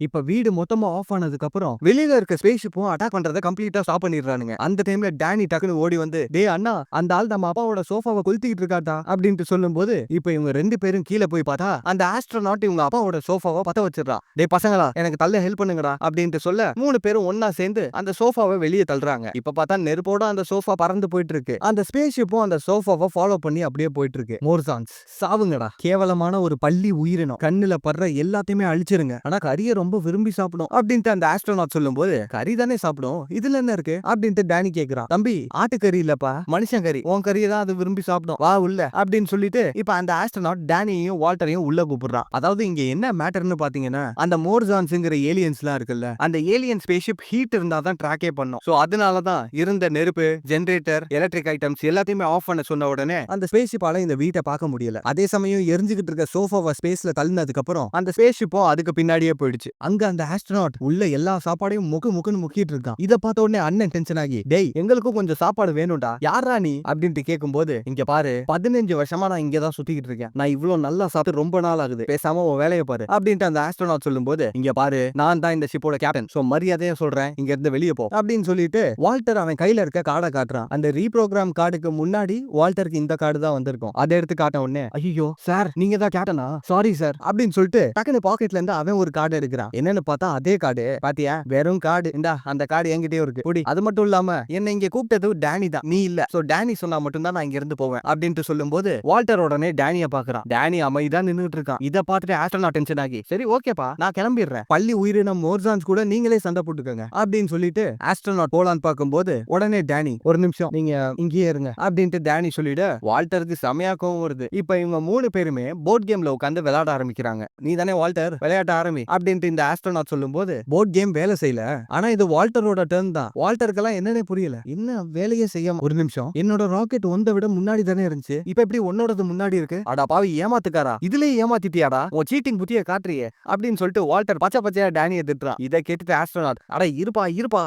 இப்ப வீடு மொத்தமா ஆஃப் ஆனதுக்கு அப்புறம் வெளியில இருக்க ஸ்பேஸ் ஷிப்பும் அட்டாக் பண்றத கம்ப்ளீட்டா ஸ்டாப் பண்ணிடுறானுங்க. அந்த டைம்ல டேனி டக்குன்னு ஓடி வந்து, டேய் அண்ணா, அந்த ஆள் நம்ம அப்பாவோட சோஃபாவை கொளுத்திக்கிட்டு இருக்காடா அப்படின்ட்டு சொல்லும்போது, இப்ப இவங்க 2 பேரும் கீழே போய் பார்த்தா அந்த ஆஸ்ட்ரோநாட் இவங்க அப்பாவோட சோஃபாவை பத்த வச்சிடறான். டேய் பசங்களா, எனக்கு தள்ள ஹெல்ப் பண்ணுங்கடா அப்படின்ட்டு சொல்ல 3 பேரும் ஒன்னா சேர்ந்து அந்த சோஃபாவை வெளியே தள்ளுறாங்க. இப்ப பார்த்தா நெருப்போட அந்த சோஃபா பறந்து போயிட்டு இருக்கு. அந்த ஸ்பேஸ் ஷிப்பும் அந்த சோஃபாவை ஃபாலோ பண்ணி அப்படியே போயிட்டு இருக்கு. மோர்சான்ஸ், சாவுங்கடா, கேவலமான ஒரு பள்ளி உயிரினம், கண்ணுல படுற எல்லாத்தையுமே அழிச்சிருங்க, ஆனா கரிய ரொம்ப விரும்பி சாப்பிடும் அப்படின்ட்டு அந்த ஆஸ்ட்ரோநாட் சொல்லும்போது, கறி தானே சாப்பிடும், இதுல என்ன இருக்கு அப்படின்ட்டு டேனி கேக்குறான். தம்பி, ஆட்டுக்கறி இல்லப்பா, மனுஷன் கறி, உன் கறியை தான் அது விரும்பி சாப்பிடும், வா உள்ள அப்படின்னு சொல்லிட்டு இப்ப அந்த ஆஸ்ட்ரோநாட் டேனியையும் வால்டரையும் உள்ள கூப்பிடுறான். அதாவது இங்க என்ன மேட்டர்னு பாத்தீங்கன்னா, அந்த மோர்சான்ஸ்ங்கிற ஏலியன்ஸ்லாம் இருக்குல்ல, அந்த ஏலியன் ஸ்பேஸ்ஷிப் ஹீட் இருந்தா தான் ட்ராக்கே பண்ணும். சோ அதனால தான் இருந்த நெருப்பு, ஜெனரேட்டர், எலக்ட்ரிக் ஐட்டம்ஸ் எல்லாத்தையுமே ஆஃப் பண்ண சொன்ன உடனே அந்த ஸ்பேஸ்ஷிப்பால இந்த வீட்டை பார்க்க முடியல. அதே சமயம் எரிஞ்சுகிட்டு இருக்க சோஃபாவை ஸ்பேஸ்ல தள்ளினதுக்கு அப்புறம் அந்த ஸ்பேஸ்ஷிப்பும் அதுக்கு பின்னாடியே போயிடுச்சு. அங்க அந்த ஆஸ்ட்ரோநாட் உள்ள எல்லா சாப்பாடையும் முக்குன்னு முக்கிட்டு இருக்கான். இத பார்த்த உடனே அண்ணன் டென்ஷன் ஆகி, டேய் எங்களுக்கும் கொஞ்சம் சாப்பாடு வேணும்டா, யாரா நீ அப்படின்ட்டு கேட்கும்போது, இங்க பாரு, 15 வருஷமா நான் இங்க தான் சுத்திக்கிட்டு இருக்கேன், நான் இவ்வளவு நல்லா சாப்பிட்டு ரொம்ப நாள் ஆகுது, பேசாம உன் வேலையை பாரு அப்படின்ட்டு அந்த ஆஸ்ட்ரோநாட் சொல்லும்போது, இங்க பாரு, நான் தான் இந்த ஷிப்போட கேப்டன், சோ மரியாதையா சொல்றேன், இங்க இருந்து வெளியே போ அப்படின்னு சொல்லிட்டு வால்டர் அவன் கையில இருக்க கார்டை காட்டுறான். அந்த ரீப்ரோகிராம் கார்டுக்கு முன்னாடி வால்டருக்கு இந்த கார்டு தான் வந்திருக்கும். அதை எடுத்து காட்ட உடனே, ஐயோ சார், நீங்க தான் கேப்டனா, சாரி சார் அப்படின்னு சொல்லிட்டு டக்குனு பாக்கெட்ல இருந்து அவன் ஒரு கார்டு எடுக்கிறான். என்னன்னு பார்த்தா அதே கார்டு. பாத்தியா, வெறும் கார்டு, இந்தா அந்த கார்டு என்கிட்டயே இருக்கு, புடி. அது மட்டும் இல்லாம என்ன இங்க கூப்பிட்டது டேனி தான், நீ இல்ல, சோ டேனி சொன்னா மட்டும் தான் நான் இங்க இருந்து போவேன் அப்படின்ட்டு சொல்லும்போது வால்டர் உடனே டேனிய பாக்குறான். டேனி அமைதியா நின்னுட்டு இருக்கான். இத பார்த்துட்டு ஆஸ்ட்ரோநாட் டென்ஷன் ஆகி, சரி ஓகேப்பா, நான் கிளம்பிடுறேன், பள்ளி உயிரினம் மோர்சான்ஸ் கூட நீங்களே சண்டை போட்டுக்கோங்க அப்படின்னு சொல்லிட்டு ஆஸ்ட்ரோநாட் போலான்னு பார்க்கும்போது உடனே டேனி, ஒரு நிமிஷம் நீங்க இங்கேயே இருங்க அப்படின்ட்டு டேனி சொல்லிட வால்டருக்கு செமையா கோவம் வருது. இப்ப இவங்க 3 பேருமே போர்ட் கேம்ல உட்காந்து விளையாட ஆரம்பிக்கிறாங்க. நீ தானே வால்டர், விளையாட்ட ஆரம்பி அப்படின்ட்டு இந்த ஆஸ்ட்ரோநாட் சொல்லும்போது போர்ட் கேம் வேலை செய்யல. ஆனா இது வால்டரோட டர்ன் தான். வால்டருக்கெல்லாம் என்னன்னே புரியல, என்ன வேலையே செய்யாம, ஒரு நிமிஷம், என்னோட ராக்கெட் ஒன்றை விட முன்னாடி தானே இருந்துச்சு, இப்ப எப்படி உன்னோடது முன்னாடி இருக்கு, அடா பாவி ஏமாத்துக்காரா, இதுலயே ஏமாத்திட்டியாடா, உன் சீட்டிங் புத்திய காட்டுறியே அப்படின்னு சொல்லிட்டு வால்டர் பச்சை பச்சையா டேனியை திட்டுறான். இதை கேட்டுட்டு ஆஸ்ட்ரோநாட், அட இருப்பா இருப்பா,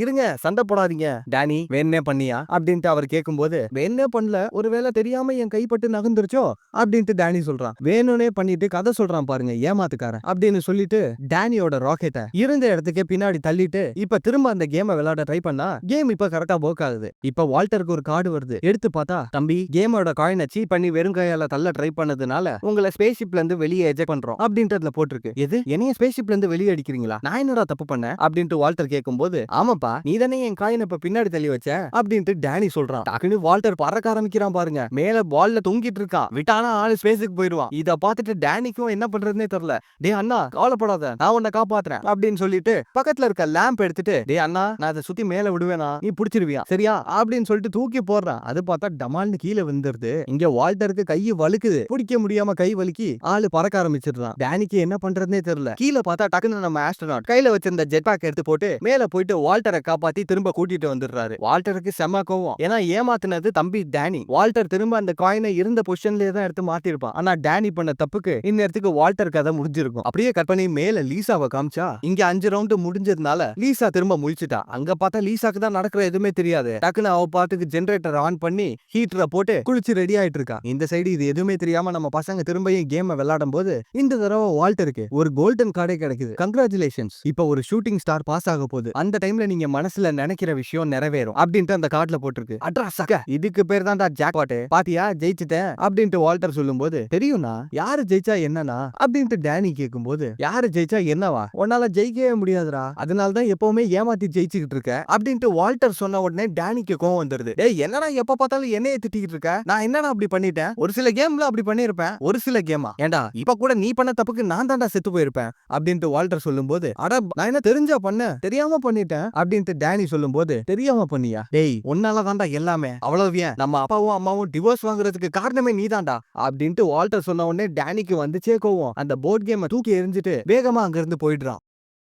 இருங்க சண்டை போடாதீங்க, டேனி வேணே பண்ணியா அப்படின்ட்டு அவர் கேட்கும்போது, வேணே பண்ணல, ஒருவேளை தெரியாம என் கைப்பட்டு நகர்ந்துருச்சோ அப்படின்ட்டு டேனி சொல்றான். வேணும்னே பண்ணிட்டு கதை சொல்றான் பாருங்க ஏமாத்துக்காரன் அப்படின்னு சொல்லிட்டு டேனியோட ராக்கெட்டை இருந்த இடத்துக்கு பின்னாடி தள்ளிட்டு இப்ப திரும்ப அந்த கேமை விளையாட ட்ரை பண்ணா கேம் இப்ப கரெக்டா ஒர்க் ஆகுது. இப்ப வால்டருக்கு ஒரு கார்டு வருது. எடுத்து பார்த்தா, தம்பி கேமோட காயினை சீட் பண்ணி வெறும் கையால தள்ள ட்ரை பண்ணதுனால உங்களை ஸ்பேஸ்ஷிப்ல இருந்து வெளியே எஜெக்ட் பண்றோம் அப்படின்றதுல போட்டிருக்கு. எது, என்னைய ஸ்பேஸ்ஷிப்ல இருந்து வெளியே அடிக்கிறீங்களா, நான் என்னடா தப்பு பண்ணேன் அப்படின்ட்டு வால்டர் கேட்கும்போது, ஆமாப்பா நீ தானே என் காயினை இப்ப பின்னாடி தள்ளி வச்ச அப்படின்ட்டு டேனி சொல்றான். டக்குனு வால்டர் பறக்க ஆரம்பிக்கிறான் பாருங்க, மேல பால்ல தொங்கிட்டு இருக்கான், விட்டானா ஆளு ஸ்பேஸுக்கு போயிடுவான். இத பார்த்துட்டு டேனிக்கும் என்ன பண்றதுன்னே தெரியல. டே அண்ணா கவலைப்படாத, நான் உன்னை காப்பாத்துறேன் அப்படின்னு சொல்லிட்டு பக்கத்துல இருக்க லேம்ப் எடுத்துட்டு, டே அண்ணா நான் அதை சுத்தி மேல விடுவேனா, நீ புடிச்சிருவியா சரியா அப்படின்னு சொல்லிட்டு தூக்கி போடுறான். அது பார்த்தா டமால்னு கீழே விழுந்துருது. இங்க வால்டருக்கு கை வலுக்குது, பிடிக்க முடியாம கை வலிக்கி ஆளு பறக்க ஆரம்பிச்சிடுறான். டேனிக்கு என்ன பண்றதுனே தெரியல. கீழே பார்த்தா டக்குன்னு நம்ம ஆஸ்ட்ரோநாட் கையில வச்சிருந்த ஜெட் பேக் எடுத்து போட்டு மேல போயிட்டு வால்டரை காப்பாத்தி திரும்ப கூட்டிட்டு வந்துடுறாரு. வால்டருக்கு செம கோவம், ஏன்னா ஏமாத்தினது தம்பி டேனி. வால்டர் திரும்ப அந்த காயினை இருந்த பொசிஷன்லயே தான் எடுத்து மாத்திருப்பான். ஆனா டேனி பண்ண தப்புக்கு இந்நேரத்துக்கு வால்டர் கதை முடிஞ்சிருக்கும். அப்படியே கட் பண்ணி மேல லீசாவை காமிச்சா, இங்க 5 ரவுண்ட் முடிஞ்சதுனால லீசா திரும்ப முழிச்சிட்டா. அங்க பார்த்தா லீசாக்கு தான் நடக்கிற எதுவுமே தெரியாது. டக்குன்னு அவ பாட்டுக்கு ஜெனரேட்டர் ஆன் பண்ணி ஹீட்டரை போட்டு குளிச்சு ரெடி ஆயிட்டு இருக்கா. இந்த சைடு இது எதுவுமே தெரியாம நம்ம பசங்க திரும்பியும் கேம் விளையாடும் போது இந்த தடவை வால்டருக்கு ஒரு கோல்டன் கார்டே கிடைக்குது. கங்க்ராச்சுலேஷன்ஸ், இப்ப ஒரு ஷூட்டிங் ஸ்டார் பாஸ் ஆக போகுது, அந்த டைம்ல நீங்க மனசுல நினைக்கிற விஷயம் நிறைவேறும் அப்படின்ட்டு அந்த கார்டுல போட்டிருக்கு. அட்ரா சக்க, இதுக்கு பேர் தான் ஜாக்பாட், பாத்தியா ஜெயிச்சிட்டேன் அப்படின்ட்டு வால்டர் சொல்லும்போது, தெரியும்னா யாரு ஜெயிச்சா என்னன்னா அப்படின்ட்டு டேனி கேட்கும்போது, யாரு ஜெயிச்சா என்னவா, உன்னால ஜெயிக்கவே முடியாதுடா, அதனாலதான் எப்பவுமே ஏமாத்தி ஜெயிச்சுக்கிட்டு இருக்க அப்படின்ட்டு வால்டர் சொன்ன உடனே டேனிக்கு கோவம் வந்துருது. டேய் என்னடா எப்ப பார்த்தாலும் என்னைய திட்டிக்கிட்டு இருக்க, நான் என்னடா அப்படி பண்ணிட்டேன், ஒரு சில கேம்ல அப்படி பண்ணிருப்பேன், ஒரு சில கேமா, ஏண்டா இப்ப கூட நீ பண்ண தப்புக்கு நான் தான்டா செத்து போயிருப்பேன் அப்படின்ட்டு வால்டர் சொல்லும்போது, அட நான் என்ன தெரிஞ்சா பண்ண, தெரியாம பண்ணிட்டேன் அப்படின்ட்டு டேனி சொல்லும்போது, தெரியாம பண்ணியா, டேய் உன்னால தான்டா எல்லாமே, அவ்வளவு ஏன் நம்ம அப்பாவும் அம்மாவும் டிவோர்ஸ் வாங்குறதுக்கு காரணமே நீ தான்டா அப்படின்ட்டு வால்டர் சொன்ன உடனே டேனிக்கு வந்துச்சே கோவம். அந்த போர்ட் கேமை தூக்கி எறிஞ்சிட்டு வேகமா அங்க இருந்து போயிடுறான்.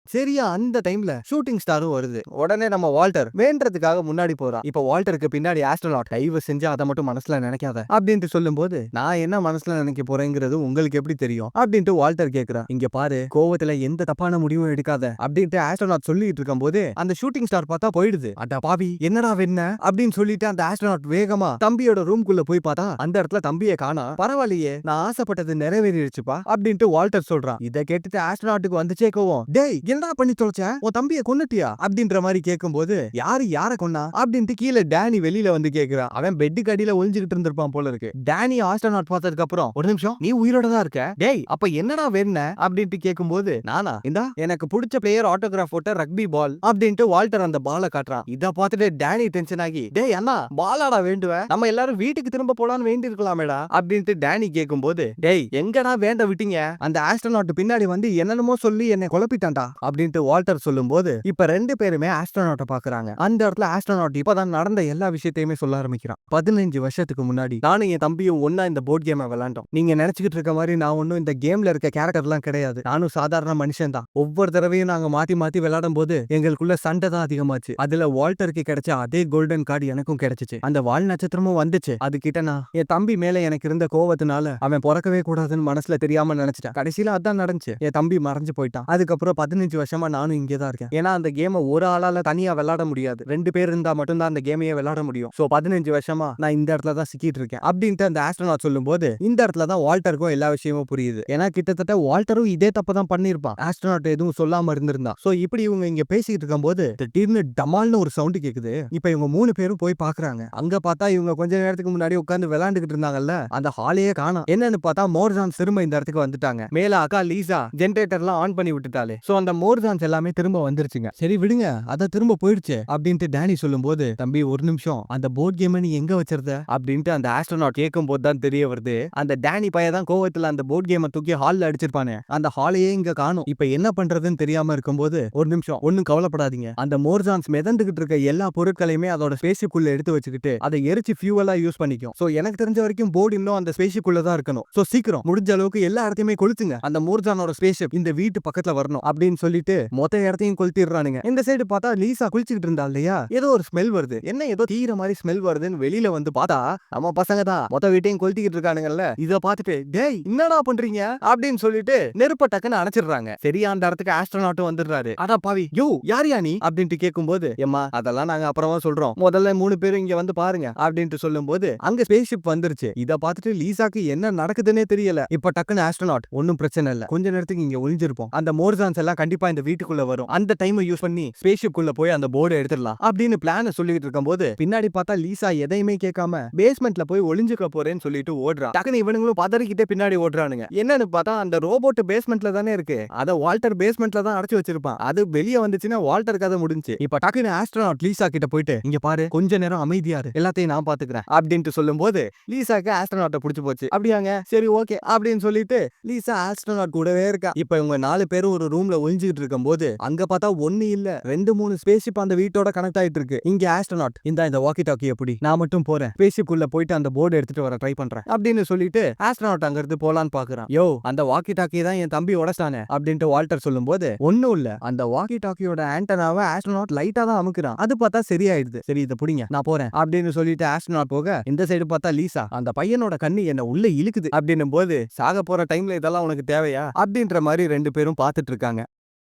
சரியா அந்த டைம்ல ஷூட்டிங் ஸ்டாரும் வருது. உடனே நம்ம வால்டர் வேண்டறதுக்காக முன்னாடி போறான். இப்ப வால்டருக்கு பின்னாடி ஆஸ்ட்ரோநாட் தயவு செஞ்சு அத மட்டும் மனசுல நினைக்காத அப்படின்ட்டு சொல்லும்போது, நான் என்ன மனசுல நினைக்க போறேங்கிறது உங்களுக்கு எப்படி தெரியும் அப்படின்ட்டு வால்டர் கேக்குறான். இங்க பாரு, கோவத்துல எந்த தப்பான முடிவும் எடுக்காத அப்படின்ட்டு ஆஸ்ட்ரோநாட் சொல்லிட்டு இருக்கும்போது அந்த ஷூட்டிங் ஸ்டார் பார்த்தா போயிடுது. அட பாவி, என்னடா வெண்ண அப்படின்னு சொல்லிட்டு அந்த ஆஸ்ட்ரோநாட் வேகமா தம்பியோட ரூம்குள்ள போய் பார்த்தா அந்த இடத்துல தம்பியை காணா. பரவாயில்லையே, நான் ஆசைப்பட்டது நிறைவேறிடுச்சுப்பா அப்படின்ட்டு வால்டர் சொல்றான். இதை கேட்டுட்டு ஆஸ்ட்ரோநாட்டுக்கு வந்துச்சே கோவம். டேய், என்னடா பண்ணி தொலைச்ச? உன் தம்பியை கொன்னுட்டியா அப்படின்ற மாதிரி கேட்கும்போது, யாரு யார கொன்னா அப்படின்ட்டு கீழே டேனி வெளியில வந்து கேக்குறான். அவன் பெட்டுக்கு அடியில ஒளிஞ்சுகிட்டு இருந்திருப்பான் போல இருக்கு. டேனி ஆஸ்ட்ரோநாட் பார்த்ததுக்கு அப்புறம், ஒரு நிமிஷம், நீ உயிரோட தான் இருக்க? டேய், அப்ப என்னடா வேணுன அப்படின்ட்டு கேட்கும்போது, நானா இந்தா எனக்கு பிடிச்ச பிளேயர் ஆட்டோகிராஃப் போட்ட ரக்பி பால் அப்படின்ட்டு வால்டர் அந்த பாலை காட்டுறான். இத பார்த்துட்டு டேனி டென்ஷன் ஆகி, டேய் அண்ணா, பாலாடா வேண்டுவ? நம்ம எல்லாரும் வீட்டுக்கு திரும்ப போலான்னு வேண்டி இருக்கலாமேடா அப்படின்ட்டு டேனி கேட்கும்போது, டேய் எங்கடா வேண்ட விட்டீங்க? அந்த ஆஸ்ட்ரோநாட் பின்னாடி வந்து என்னென்னமோ சொல்லி என்னை குழப்பிட்டான்டா அப்படின்ட்டு வால்டர் சொல்லும்போது, இப்ப ரெண்டு பேருமே ஆஸ்ட்ரோநாட்டை பாக்குறாங்க. அந்த இடத்துல ஆஸ்ட்ரோநாட் இப்பதான் நடந்த எல்லா விஷயத்தையுமே சொல்ல ஆரம்பிக்கிறான். 15 வருஷத்துக்கு முன்னாடி நானும் என் தம்பியும் ஒன்னா இந்த போர்ட் கேமை விளையாண்டோம். நீங்க நினைச்சுக்கிட்டு இருக்க மாதிரி நான் ஒன்னும் இந்த கேம்ல இருக்க கேரக்டர்லாம் கிடையாது. நானும் சாதாரண மனுஷன் தான். ஒவ்வொரு தடவையும் நாங்க மாத்தி மாத்தி விளையாடும் போது எங்களுக்குள்ள சண்டை தான் அதிகமாச்சு. அதுல வால்டருக்கு கிடைச்ச அதே கோல்டன் கார்டு எனக்கும் கிடைச்சிச்சு. அந்த வால் நட்சத்திரமும் வந்துச்சு. அது கிட்ட நான் என் தம்பி மேல எனக்கு இருந்த கோவத்தினால அவன் பிறக்கவே கூடாதுன்னு மனசுல தெரியாம நினைச்சிட்டேன். கடைசியில அதான் நடந்துச்சு. என் தம்பி மறைஞ்சு போயிட்டான். அதுக்கப்புறம் 15 வருஷமா நானும் இங்கே தான் இருக்கேன். ஏன்னா அந்த கேமை ஒரு ஆளால தனியா விளையாட முடியாது. 2 பேர் இருந்தா மட்டும் தான் அந்த கேமையே விளையாட முடியும். சோ 15 வருஷமா நான் இந்த இடத்துல தான் சிக்கிட்டு இருக்கேன் அப்படின்ட்டு அந்த ஆஸ்ட்ரோநாட் சொல்லும்போது, இந்த இடத்துல தான் வால்டருக்கும் எல்லா விஷயமும் புரியுது. ஏன்னா கிட்டத்தட்ட வால்டரும் இதே தப்பு தான் பண்ணிருப்பான். ஆஸ்ட்ரோநாட் எதுவும் சொல்லாம இருந்திருந்தா. சோ இப்படி இவங்க இங்க பேசிட்டு இருக்கும்போது திடீர்னு டமால்னு ஒரு சவுண்ட் கேக்குது. இப்ப இவங்க 3 பேரும் போய் பாக்குறாங்க. அங்க பார்த்தா இவங்க கொஞ்ச நேரத்துக்கு முன்னாடி உட்கார்ந்து விளையாண்டுகிட்டு இருந்தாங்கல்ல, அந்த ஹாலையே காணோம். என்னன்னு பார்த்தா மோர்ஜான் திரும்ப இந்த இடத்துக்கு வந்துட்டாங்க. மேல அக்கா லீசா ஜெனரேட்டர்லாம் ஆன் பண்ணி விட்டுட்டாலே. சோ அந்த மோர்ஜான்ஸ் எல்லாமே திரும்ப வந்துருச்சுங்க. சரி விடுங்க, அத திரும்ப போயிடுச்சு அப்படின்ட்டு டேனி சொல்லும்போது, தம்பி ஒரு நிமிஷம், அந்த போர்ட் கேம் நீ எங்க வச்சிருந்த அப்படின்ட்டு அந்த ஆஸ்ட்ரோநாட் கேட்கும் போது தான் தெரிய வருது, அந்த டேனி பையன் தான் கோவத்துல அந்த போர்ட் கேமை தூக்கி ஹால்ல அடிச்சிருப்பானே. அந்த ஹாலையே இங்க காணும். இப்ப என்ன பண்றதுன்னு தெரியாம இருக்கும்போது, ஒரு நிமிஷம், ஒண்ணும் கவலைப்படாதீங்க, அந்த மோர்ஜான்ஸ் மிதந்துகிட்டு இருக்க எல்லா பொருட்களையுமே அதோட ஸ்பேஸ்க்குள்ள எடுத்து வச்சுக்கிட்டு அதை எரிச்சு ஃபியூவலா யூஸ் பண்ணிக்கும். சோ எனக்கு தெரிஞ்ச வரைக்கும் போர்டு இன்னும் அந்த ஸ்பேஸ்க்குள்ள தான் இருக்கணும். சோ சீக்கிரம் முடிஞ்ச அளவுக்கு எல்லா இடத்தையுமே கொளுத்துங்க. அந்த மோர்ஜானோட ஸ்பேஸ்ஷிப் இந்த வீட்டு பக்கத்துல வரணும் அப்படின்னு சொல்லிட்டு மொத்த இடத்தையும் கொளுத்திடுறானுங்க. இந்த சைடு பார்த்தா லீசா குளிச்சுக்கிட்டு இருந்தா இல்லையா, ஏதோ ஒரு ஸ்மெல் வருது. என்ன ஏதோ தீர மாதிரி ஸ்மெல் வருதுன்னு வெளியில வந்து பார்த்தா நம்ம பசங்க தான் மொத்த வீட்டையும் கொளுத்திக்கிட்டு இருக்கானுங்கல்ல. இத பார்த்துட்டு, டேய் என்னடா பண்றீங்க அப்படின்னு சொல்லிட்டு நெருப்ப டக்குன்னு அணைச்சிடுறாங்க. சரியா அந்த இடத்துக்கு ஆஸ்ட்ரோநாட்டும் வந்துடுறாரு. அடா பாவி, யோ யாரியா நீ அப்படின்ட்டு கேட்கும்போது, ஏம்மா அதெல்லாம் நாங்க அப்புறமா சொல்றோம், முதல்ல 3 பேரும் இங்க வந்து பாருங்க அப்படின்ட்டு சொல்லும்போது அங்க ஸ்பேஸ்ஷிப் வந்துருச்சு. இத பார்த்துட்டு லீசாக்கு என்ன நடக்குதுன்னே தெரியல. இப்ப டக்குன்னு ஆஸ்ட்ரோநாட், ஒன்னும் பிரச்சனை இல்ல, கொஞ்ச நேரத்துக்கு இங்க ஒளிஞ்சிருப்போம், அந்த மோர்ஜான்ஸ் எல்லாம் கண்டிப்பா இந்த வீட்டுக்குள்ள வரும், அந்த டைம் யூஸ் பண்ணி ஸ்பேஸ்ஷிப் குள்ள போய் அந்த போர்டை எடுத்துடலாம் அப்படின்னு பிளான சொல்லிட்டு இருக்கும்போது, பின்னாடி பார்த்தா லீசா எதையுமே கேட்காம பேஸ்மெண்ட்ல போய் ஒளிஞ்சுக்க போறேன்னு சொல்லிட்டு ஓடுறான். டக்குனு இவனுங்களும் பதறிக்கிட்டே பின்னாடி ஓடுறானுங்க. என்னன்னு பார்த்தா அந்த ரோபோட் பேஸ்மெண்ட்ல தானே இருக்கு, அத வால்டர் பேஸ்மெண்ட்ல தான் அடைச்சு வச்சிருப்பான். அது வெளியே வந்துச்சுன்னா வால்டர் கதை முடிஞ்சு. இப்ப டக்குனு ஆஸ்ட்ரோநாட் லீசா கிட்ட போயிட்டு, இங்க பாரு, கொஞ்ச நேரம் அமைதியா இரு, எல்லாத்தையும் நான் பாத்துக்கிறேன் அப்படின்ட்டு சொல்லும்போது லீசாக்கு ஆஸ்ட்ரோநாட்டை பிடிச்சு போச்சு. அப்படியாங்க, சரி ஓகே அப்படின்னு சொல்லிட்டு லீசா ஆஸ்ட்ரோநாட் கூடவே இருக்கா. இப்ப இவங்க 4 பேரும் ஒரு ரூம்ல ஒளிஞ்சுக்கிட்டு இருக்கும்போது அங்க பார்த்தா ஒண்ணு இல்ல 2-3 ஸ்பேஸ்ஷிப் அந்த வீட்டோட கனெக்ட் ஆயிட்டு இருக்கு. இங்க ஆஸ்ட்ரோநாட், இந்த வாக்கி டாக்கி எப்படி, நான் மட்டும் போறேன், ஸ்பேஸ்ஷிப் குள்ள போயிட்டு அந்த போர்டு எடுத்துட்டு வர ட்ரை பண்றேன் அப்படின்னு சொல்லிட்டு ஆஸ்ட்ரோநாட் அங்க இருந்து போலான்னு பாக்குறான். யோ, அந்த வாக்கி டாக்கி தான் என் தம்பி உடைச்சானே அப்படின்ட்டு வால்டர் சொல்லும்போது, ஒண்ணும் இல்ல, அந்த வாக்கி டாக்கியோட ஆண்டனாவை ஆஸ்ட்ரோநாட் லைட்டா தான் அமுக்குறான், அது பார்த்தா சரியாயிடுது, சரி இத புடிங்க நான் போறேன் அப்படின்னு சொல்லிட்டு ஆஸ்ட்ரோநாட் போக, இந்த சைடு பார்த்தா லீசா, அந்த பையனோட கண்ணு என்ன உள்ள இழுக்குது அப்படின்னும் போது, சாக போற டைம்ல இதெல்லாம் உனக்கு தேவையா அப்படின்ற மாதிரி 2 பேரும் பார்த்துட்டு இருக்காங்க.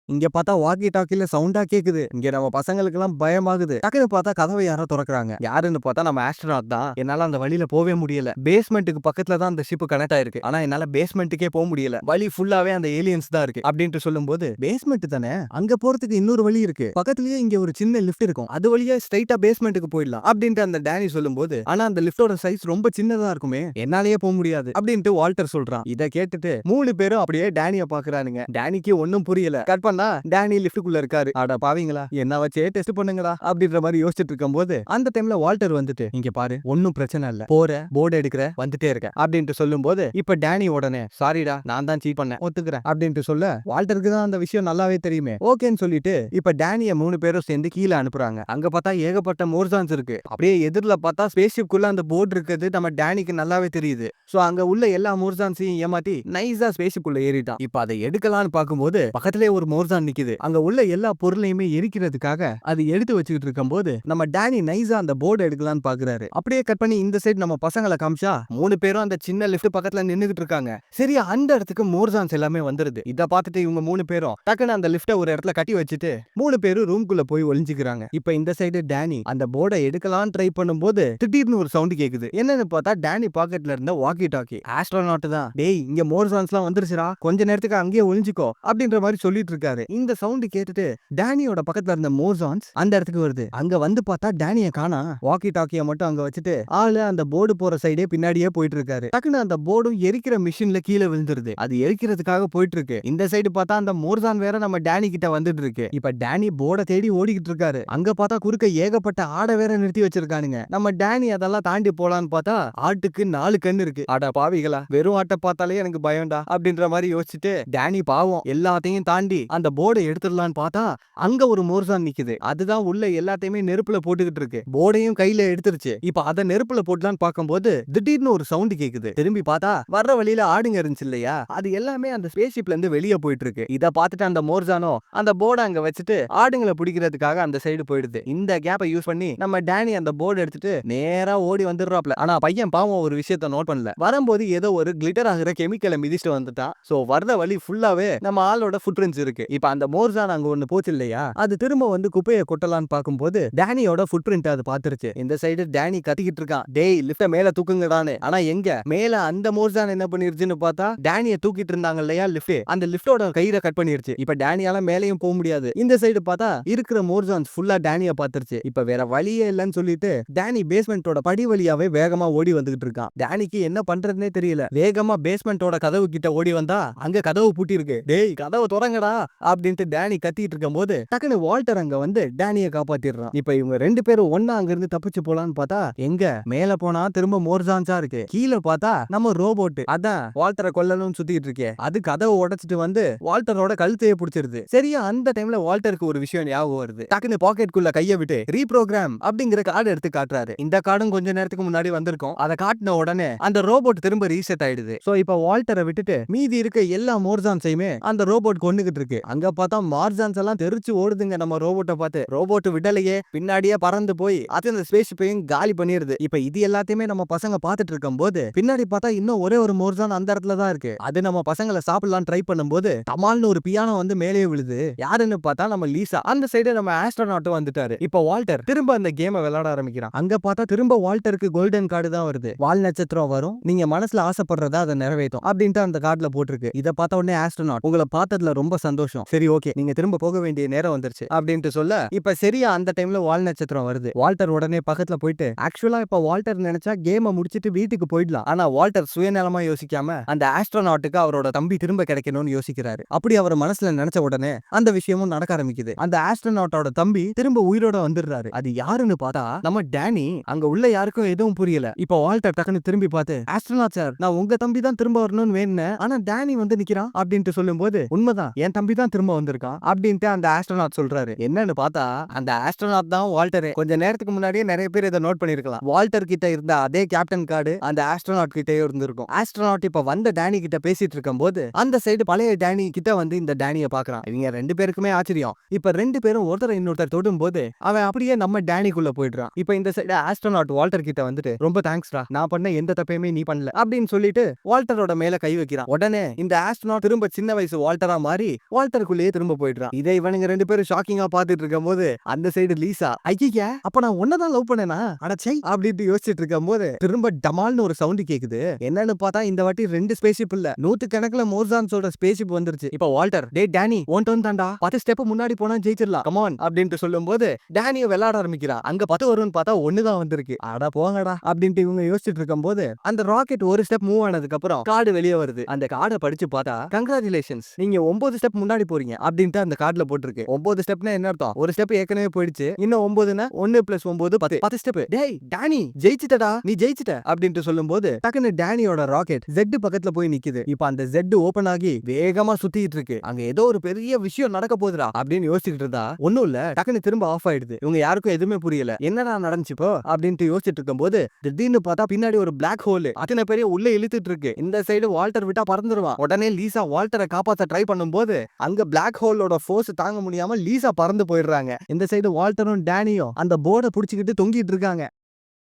இங்க பார்த்தா வாக்கி டாக்கில சவுண்டா கேக்குது. இங்க நம்ம பசங்களுக்கு எல்லாம் பயமாகுது. டக்குனு பார்த்தா கதவை யாரோ திறக்கறாங்க. யாருன்னு பார்த்தா நம்ம ஆஸ்ட்ரோநாட் தான். என்னால அந்த வழியில போவே முடியல. பேஸ்மெண்ட்டுக்கு பக்கத்துல தான் அந்த ஷிப் கனெக்ட் ஆயிருக்கு. ஆனா என்னால பேஸ்மெண்ட்டுக்கே போக முடியல. வழி ஃபுல்லாவே அந்த ஏலியன்ஸ் தான் இருக்கு அப்படின்ட்டு சொல்லும்போது, பேஸ்மெண்ட் தானே, அங்க போறதுக்கு இன்னொரு வழி இருக்கு, பக்கத்துலயே இங்க ஒரு சின்ன லிஃப்ட் இருக்கும், அது வழியா ஸ்ட்ரைட்டா பேஸ்மெண்ட்டுக்கு போயிடலாம் அப்படின்ட்டு அந்த டேனி சொல்லும்போது, ஆனா அந்த லிஃப்டோட சைஸ் ரொம்ப சின்னதா இருக்குமே, என்னாலயே போக முடியாது அப்படின்ட்டு வால்டர் சொல்றான். இத கேட்டுட்டு 3 பேரும் அப்படியே டேனிய பாக்குறானுங்க. டேனிக்கு ஒன்னும் புரியல. கட் பண்ணா டேனி லிஃப்ட்டுக்குள்ள இருக்காரு. அட பாவீங்களா, என்ன வச்சே டெஸ்ட் பண்ணுங்கடா அப்படின்ற மாதிரி யோசிச்சுட்டு இருக்கும்போது அந்த டைம்ல வால்டர் வந்துட்டு, இங்க பாரு, ஒன்னும் பிரச்சனை இல்ல, போற போர்டு எடுக்கிற வந்துட்டே இருக்க அப்படின்ட்டு சொல்லும்போது, இப்ப டேனி உடனே, சாரிடா நான் தான் சீட் பண்ணேன், ஒத்துக்கிறேன் அப்படின்ட்டு சொல்ல, வால்டருக்கு தான் அந்த விஷயம் நல்லாவே தெரியுமே, ஓகேன்னு சொல்லிட்டு இப்ப டேனிய 3 பேரும் சேர்ந்து கீழே அனுப்புறாங்க. அங்க பார்த்தா ஏகப்பட்ட மோர்ஜான்ஸ் இருக்கு. அப்படியே எதிரில பார்த்தா ஸ்பேஸ்ஷிப்குள்ள அந்த போர்டு இருக்குது நம்ம டேனிக்கு நல்லாவே தெரியுது. சோ அங்க உள்ள எல்லா மோர்ஜான்ஸையும் ஏமாத்தி நைஸா ஸ்பேஸ்ஷிப்குள்ள ஏறிட்டான். இப்ப அதை எடுக்கலாம்னு பார்க்கும்போது பக்கத்திலே ஒரு மோர்சான் நிக்குது. அங்க உள்ள எல்லா பொருளையுமே எரிக்கிறதுக்காக அது எடுத்து வச்சுக்கிட்டு இருக்கும்போது நம்ம டேனி நைஸா அந்த போர்டு எடுக்கலாம்னு பாக்குறாரு. அப்படியே கட் பண்ணி இந்த சைடு நம்ம பசங்களை காமிச்சா 3 பேரும் அந்த சின்ன லிஃப்ட் பக்கத்துல நின்னுகிட்டு இருக்காங்க. சரி, அந்த இடத்துக்கு மோர்சான்ஸ் எல்லாமே வந்துருது. இத பார்த்துட்டு இவங்க 3 பேரும் டக்குன்னு அந்த லிஃப்ட ஒரு இடத்துல கட்டி வச்சுட்டு 3 பேரும் ரூம்குள்ள போய் ஒளிஞ்சுக்கிறாங்க. இப்ப இந்த சைடு டேனி அந்த போர்டை எடுக்கலாம் ட்ரை பண்ணும்போது திடீர்னு ஒரு சவுண்ட் கேக்குது. என்னன்னு பார்த்தா டேனி பாக்கெட்ல இருந்த வாக்கி டாக்கி. ஆஸ்ட்ரோநாட் தான். டேய், இங்க மோர்சான்ஸ்லாம் வந்துருச்சுடா, கொஞ்ச நேரத்துக்கு அங்கேயே ஒளிஞ்சுக்கோ அப்படின்ற மாதிரி சொல்லிட்டு இருக்காரு. இந்த சவுண்ட் கேட்டுட்டு டேனியோட பக்கத்துல இருந்த மோர்சான்ஸ் அந்த இடத்துக்கு வருது. அங்க வந்து பார்த்தா டேனிய காணா. வாக்கி டாக்கிய மட்டும் அங்க வச்சுட்டு ஆளு அந்த போர்டு போற சைடே பின்னாடியே போயிட்டு இருக்காரு. டக்குன்னு அந்த போர்டும் எரிக்கிற மிஷின்ல கீழே விழுந்துருது. அது எரிக்கிறதுக்காக போயிட்டு இருக்கு. இந்த சைடு பார்த்தா அந்த மோர்சான் வேற நம்ம டேனி கிட்ட வந்துட்டு இருக்கு. இப்ப டேனி போர்டை தேடி ஓடிக்கிட்டு இருக்காரு. அங்க பார்த்தா குறுக்க ஏகப்பட்ட ஆடை வேற நிறுத்தி வச்சிருக்கானுங்க. நம்ம டேனி அதெல்லாம் தாண்டி போலான்னு பார்த்தா ஆட்டுக்கு 4 கண்ணு இருக்கு. அட பாவிகளா, வெறும் ஆட்டை பார்த்தாலே எனக்கு பயம்டா அப்படின்ற மாதிரி யோசிச்சுட்டு டேனி பாவம் எல்லாத்தையும் தாண்டி அந்த போர்டை எடுத்துடலான்னு பார்த்தா அங்க ஒரு மோர்சான் நிக்குது. அதுதான் உள்ள எல்லாத்தையுமே நெருப்புல போட்டுக்கிட்டு இருக்கு. போர்டையும் கையில எடுத்துருச்சு. இப்ப அத நெருப்புல போடலான்னு பார்க்கும்போது திடீர்னு ஒரு சவுண்ட் கேக்குது. திரும்பி பார்த்தா வர்ற வழியில ஆடுங்க இருந்துச்சு இல்லையா, அது எல்லாமே அந்த ஸ்பேஸ்ஷிப்ல இருந்து வெளியே போயிட்டு இருக்கு. இத பார்த்துட்டு அந்த மோர்சானோ அந்த போர்டை அங்க வச்சுட்டு ஆடுங்களை பிடிக்கிறதுக்காக அந்த சைடு போயிடுது. இந்த கேப்பை யூஸ் பண்ணி நம்ம டேனி அந்த போர்டு எடுத்துட்டு நேரா ஓடி வந்துடுறாப்ல. ஆனா பையன் பாவம் ஒரு விஷயத்த நோட் பண்ணல. வரும்போது ஏதோ ஒரு கிளிட்டர் ஆகிற கெமிக்கலை மிதிச்சுட்டு வந்துட்டான். சோ வர்ற வழி ஃபுல்லாவே நம்ம ஆளோட ஃபுட் பிரிண்ட்ஸ் இருக்கு. இப்ப அந்த மோர்சான் அங்க ஒண்ணு போச்சு இல்லையா, அது திரும்ப வந்து குப்பையை கொட்டலான்னு பார்க்கும்போது டேனியோட ஃபுட் பிரிண்ட் அது பாத்துருச்சு. இந்த சைடு டேனி கத்திக்கிட்டு இருக்கான், டேய் லிஃப்ட மேல தூக்குங்கடான்னு. ஆனா எங்க மேல அந்த மோர்சான் என்ன பண்ணிருச்சுன்னு பார்த்தா டேனியை தூக்கிட்டு இருந்தாங்க இல்லையா லிஃப்ட், அந்த லிஃப்டோட கயிறை கட் பண்ணிருச்சு. இப்ப டேனியால மேலேயும் போக முடியாது. இந்த சைடு பார்த்தா இருக்கிற மோர்சான்ஸ் ஃபுல்லா டேனியை பாத்துருச்சு. இப்ப வேற வழியே இல்லைன்னு சொல்லிட்டு டேனி பேஸ்மெண்டோட படி வழியாவே வேகமா ஓடி வந்துகிட்டு இருக்கான். டேனிக்கு என்ன பண்றதுனே தெரியல. வேகமா பேஸ்மெண்டோட கதவு கிட்ட ஓடி வந்தா அங்க கதவு பூட்டி இருக்கு. டேய் கதவு திறங்கடா அப்படின்ட்டு டேனி கத்திட்டு இருக்கும் போது டக்குனு வால்டர் அங்க வந்து டேனியை காப்பாத்திடுறான். இப்ப இவங்க 2 பேரும் ஒண்ணா அங்க இருந்து தப்பிச்சு போலான்னு பார்த்தா எங்க மேல போனா திரும்ப மோர்சான்ஸா இருக்கு. கீழே பார்த்தா நம்ம ரோபோட் அதான் வால்டரை கொல்லணும்னு சுத்திட்டு இருக்கே, அது கதவை உடைச்சிட்டு வந்து வால்டரோட கழுத்தையே பிடிச்சிருது. சரியா அந்த டைம்ல வால்டருக்கு ஒரு விஷயம் ஞாபகம் வருது. டக்குனு பாக்கெட்குள்ள கையை விட்டு ரீப்ரோகிராம் அப்படிங்கிற கார்டு எடுத்து காட்டுறாரு. இந்த கார்டும் கொஞ்ச நேரத்துக்கு முன்னாடி வந்திருக்கும். அதை காட்டின உடனே அந்த ரோபோட் திரும்ப ரீசெட் ஆயிடுது. சோ இப்ப வால்டரை விட்டுட்டு மீதி இருக்க எல்லா மோர்சான்ஸையுமே அந்த ரோபோட் கொண்டுகிட்டு இருக்கு. அங்க பார்த்தா மார்சான்ஸ் எல்லாம் தெரிச்சு ஓடுதுங்க நம்ம ரோபோட்டை பார்த்து. ரோபோட் விடலையே, பின்னாடியே பறந்து போய் அது அந்த ஸ்பேஸ் ஷிப்பையும் காலி பண்ணிருது. இப்ப இது எல்லாத்தையுமே நம்ம பசங்க பார்த்துட்டு இருக்கும் போது பின்னாடி பார்த்தா இன்னும் ஒரே ஒரு மோர்சான் அந்த இடத்துல தான் இருக்கு. அது நம்ம பசங்களை சாப்பிடலாம் ட்ரை பண்ணும்போது தமால்னு ஒரு பியானோ வந்து மேலே விழுது. யாருன்னு பார்த்தா நம்ம லீசா. அந்த சைடு நம்ம ஆஸ்ட்ரோநாட்டும் வந்துட்டாரு. இப்ப வால்டர் திரும்ப அந்த கேமை விளையாட ஆரம்பிக்கிறான். அங்க பார்த்தா திரும்ப வால்டருக்கு கோல்டன் கார்டு தான் வருது. வால் நட்சத்திரம் வரும், நீங்க மனசுல ஆசைப்படுறத அதை நிறைவேற்றும் அப்படின்ட்டு அந்த கார்டுல போட்டிருக்கு. இத பார்த்த உடனே ஆஸ்ட்ரோநாட், உங்களை பார்த்ததுல ரொம்ப சந்தோஷம், சரி ஓகே நீங்க திரும்ப போக வேண்டிய நேரம் வந்துருச்சு அப்படின்ட்டு சொல்ல இப்ப சரியா அந்த டைம்ல வால் நட்சத்திரம் வருது. வால்டர் உடனே பக்கத்துல போயிட்டு ஆக்சுவலா இப்ப வால்டர் நினைச்சா கேமை முடிச்சிட்டு வீட்டுக்கு போயிடலாம். ஆனா வால்டர் சுயநலமா யோசிக்காம அந்த ஆஸ்ட்ரோநாட்டுக்கு அவரோட தம்பி திரும்ப கிடைக்கணும்னு யோசிக்கிறாரு. அப்படி அவர் மனசுல நினைச்ச உடனே அந்த விஷயமும் நடக்க ஆரம்பிக்குது. அந்த ஆஸ்ட்ரோநாட்டோட தம்பி திரும்ப உயிரோட வந்துடுறாரு. அது யாருன்னு பார்த்தா நம்ம டேனி. அங்க உள்ள யாருக்கும் எதுவும் புரியல. இப்ப வால்டர் டக்குன்னு திரும்பி பார்த்து, ஆஸ்ட்ரோநாட் சார், நான் உங்க தம்பி தான் திரும்ப வரணும்னு வேணுனேன், ஆனா டேனி வந்து நிக்கிறான் அப்படின்ட்டு சொல்லும்போது உண்மைதான், என் தம்பி தான் திரும்ப வந்திருக்கான் அப்படின்ட்டு அந்த ஆஸ்ட்ரோநாட் சொல்றாரு. என்னன்னு பார்த்தா அந்த ஆஸ்ட்ரோநாட் தான் வால்டர். கொஞ்ச நேரத்துக்கு முன்னாடியே நிறைய பேர் இதை நோட் பண்ணிருக்கலாம். வால்டர் கிட்ட இருந்த அதே கேப்டன் கார்டு அந்த ஆஸ்ட்ரோநாட் கிட்டே இருந்திருக்கும். ஆஸ்ட்ரோநாட் இப்ப வந்த டேனி கிட்ட பேசிட்டு இருக்கும் போது அந்த சைடு பழைய டேனி கிட்ட வந்து இந்த டேனியை பாக்குறான். இவங்க 2 பேருக்குமே ஆச்சரியம். இப்ப 2 பேரும் ஒருத்தர் இன்னொருத்தர் தொடும் போது அவன் அப்படியே நம்ம டேனிக்குள்ள போயிடுறான். இப்ப இந்த சைடு ஆஸ்ட்ரோநாட் வால்டர் கிட்ட வந்துட்டு ரொம்ப தேங்க்ஸ்டா, நான் பண்ண எந்த தப்பையுமே நீ பண்ணல அப்படின்னு சொல்லிட்டு வால்டரோட மேல கை வைக்கிறான். உடனே இந்த ஆஸ்ட்ரோநாட் திரும்ப சின்ன வயசு வால்டரா மாறி வால்டருக்குள்ளேயே திரும்ப போயிடுறான். இதை இவனுங்க 2 பேரும் ஷாக்கிங்கா பாத்துட்டு இருக்கும் போது அந்த சைடு லீசா, ஐயா அப்ப நான் ஒன்னதான் லவ் பண்ணேனா அடச்சை அப்படின்ட்டு யோசிச்சுட்டு இருக்கும் போது திரும்ப டமால்னு ஒரு சவுண்ட் கேக்குது. என்னன்னு பார்த்தா இந்த வாட்டி 2 ஸ்பேஸ்ஷிப் இல்ல, 100 கணக்குல மோர்சான்ஸோட ஸ்பேஸ்ஷிப் வந்துருச்சு. இப்ப வால்டர், டே டேனி ஒன் டர்ன் தாண்டா, 10 ஸ்டெப் முன்னாடி போனா ஜெயிச்சிடலாம், கம் ஆன் அப்படின்ட்டு சொல்லும்போது டேனியை விளையாட ஆரம்பிக்கிறான். அங்க 10 வரும்னு பார்த்தா 1 தான் வந்திருக்கு. அட போங்கடா அப்படின்ட்டு இவங்க யோசிச்சுட்டு இருக்கும் போது அந்த ராக்கெட் ஒரு ஸ்டெப் மூவ் ஆனதுக்கு அப்புறம் கார்டு வெளியே வருது. அந்த கார்டை படிச்சு பார்த்தா கங்க்ராச்சுலேஷன்ஸ், நீங்க 9 ஸ்டெப் முன்னாடி போறீங்க அப்படின்ட்டு அந்த கார்டுல போட்டிருக்கு. 9 ஸ்டெப்னா என்ன அர்த்தம், ஒரு ஸ்டெப் ஏற்கனவே போயிடுச்சு, இன்னும் 9னா 1 + 9 10 ஸ்டெப். டேய் டேனி ஜெயிச்சிட்டடா, நீ ஜெயிச்சிட்ட அப்படின்ட்டு சொல்லும்போது டக்குனு டேனியோட ராக்கெட் ஜெட் பக்கத்துல போய் நிக்குது. இப்ப அந்த ஜெட் ஓபன் ஆகி வேகமா சுத்திட்டு இருக்கு. அங்க ஏதோ ஒரு பெரிய விஷயம் நடக்க போகுதுடா அப்படின்னு யோசிச்சுட்டு இருந்தா ஒண்ணும் இல்ல, டக்குனு திரும்ப ஆஃப் ஆயிடுது. இவங்க யாருக்கும் எதுவுமே புரியல, என்னடா நடந்துச்சுப்போ அப்படின்ட்டு யோசிச்சுட்டு இருக்கும் போது திடீர்னு பார்த்தா பின்னாடி ஒரு பிளாக் ஹோல் அத்தனை பெரிய உள்ள இழுத்துட்டு இருக்கு. இந்த சைடு வால்டர் விட்டா பறந்துருவான். உடனே லீசா வால்டரை காப்பாத்த ட்ரை பண்ணும்போது அங்க பிளாக் ஹோலோட ஃபோர்ஸ் தாங்க முடியாம லீசா பறந்து போயிடுறாங்க. இந்த சைடு வால்டரும் டேனியும் அந்த போர்டை புடிச்சுக்கிட்டு தொங்கிட்டு இருக்காங்க.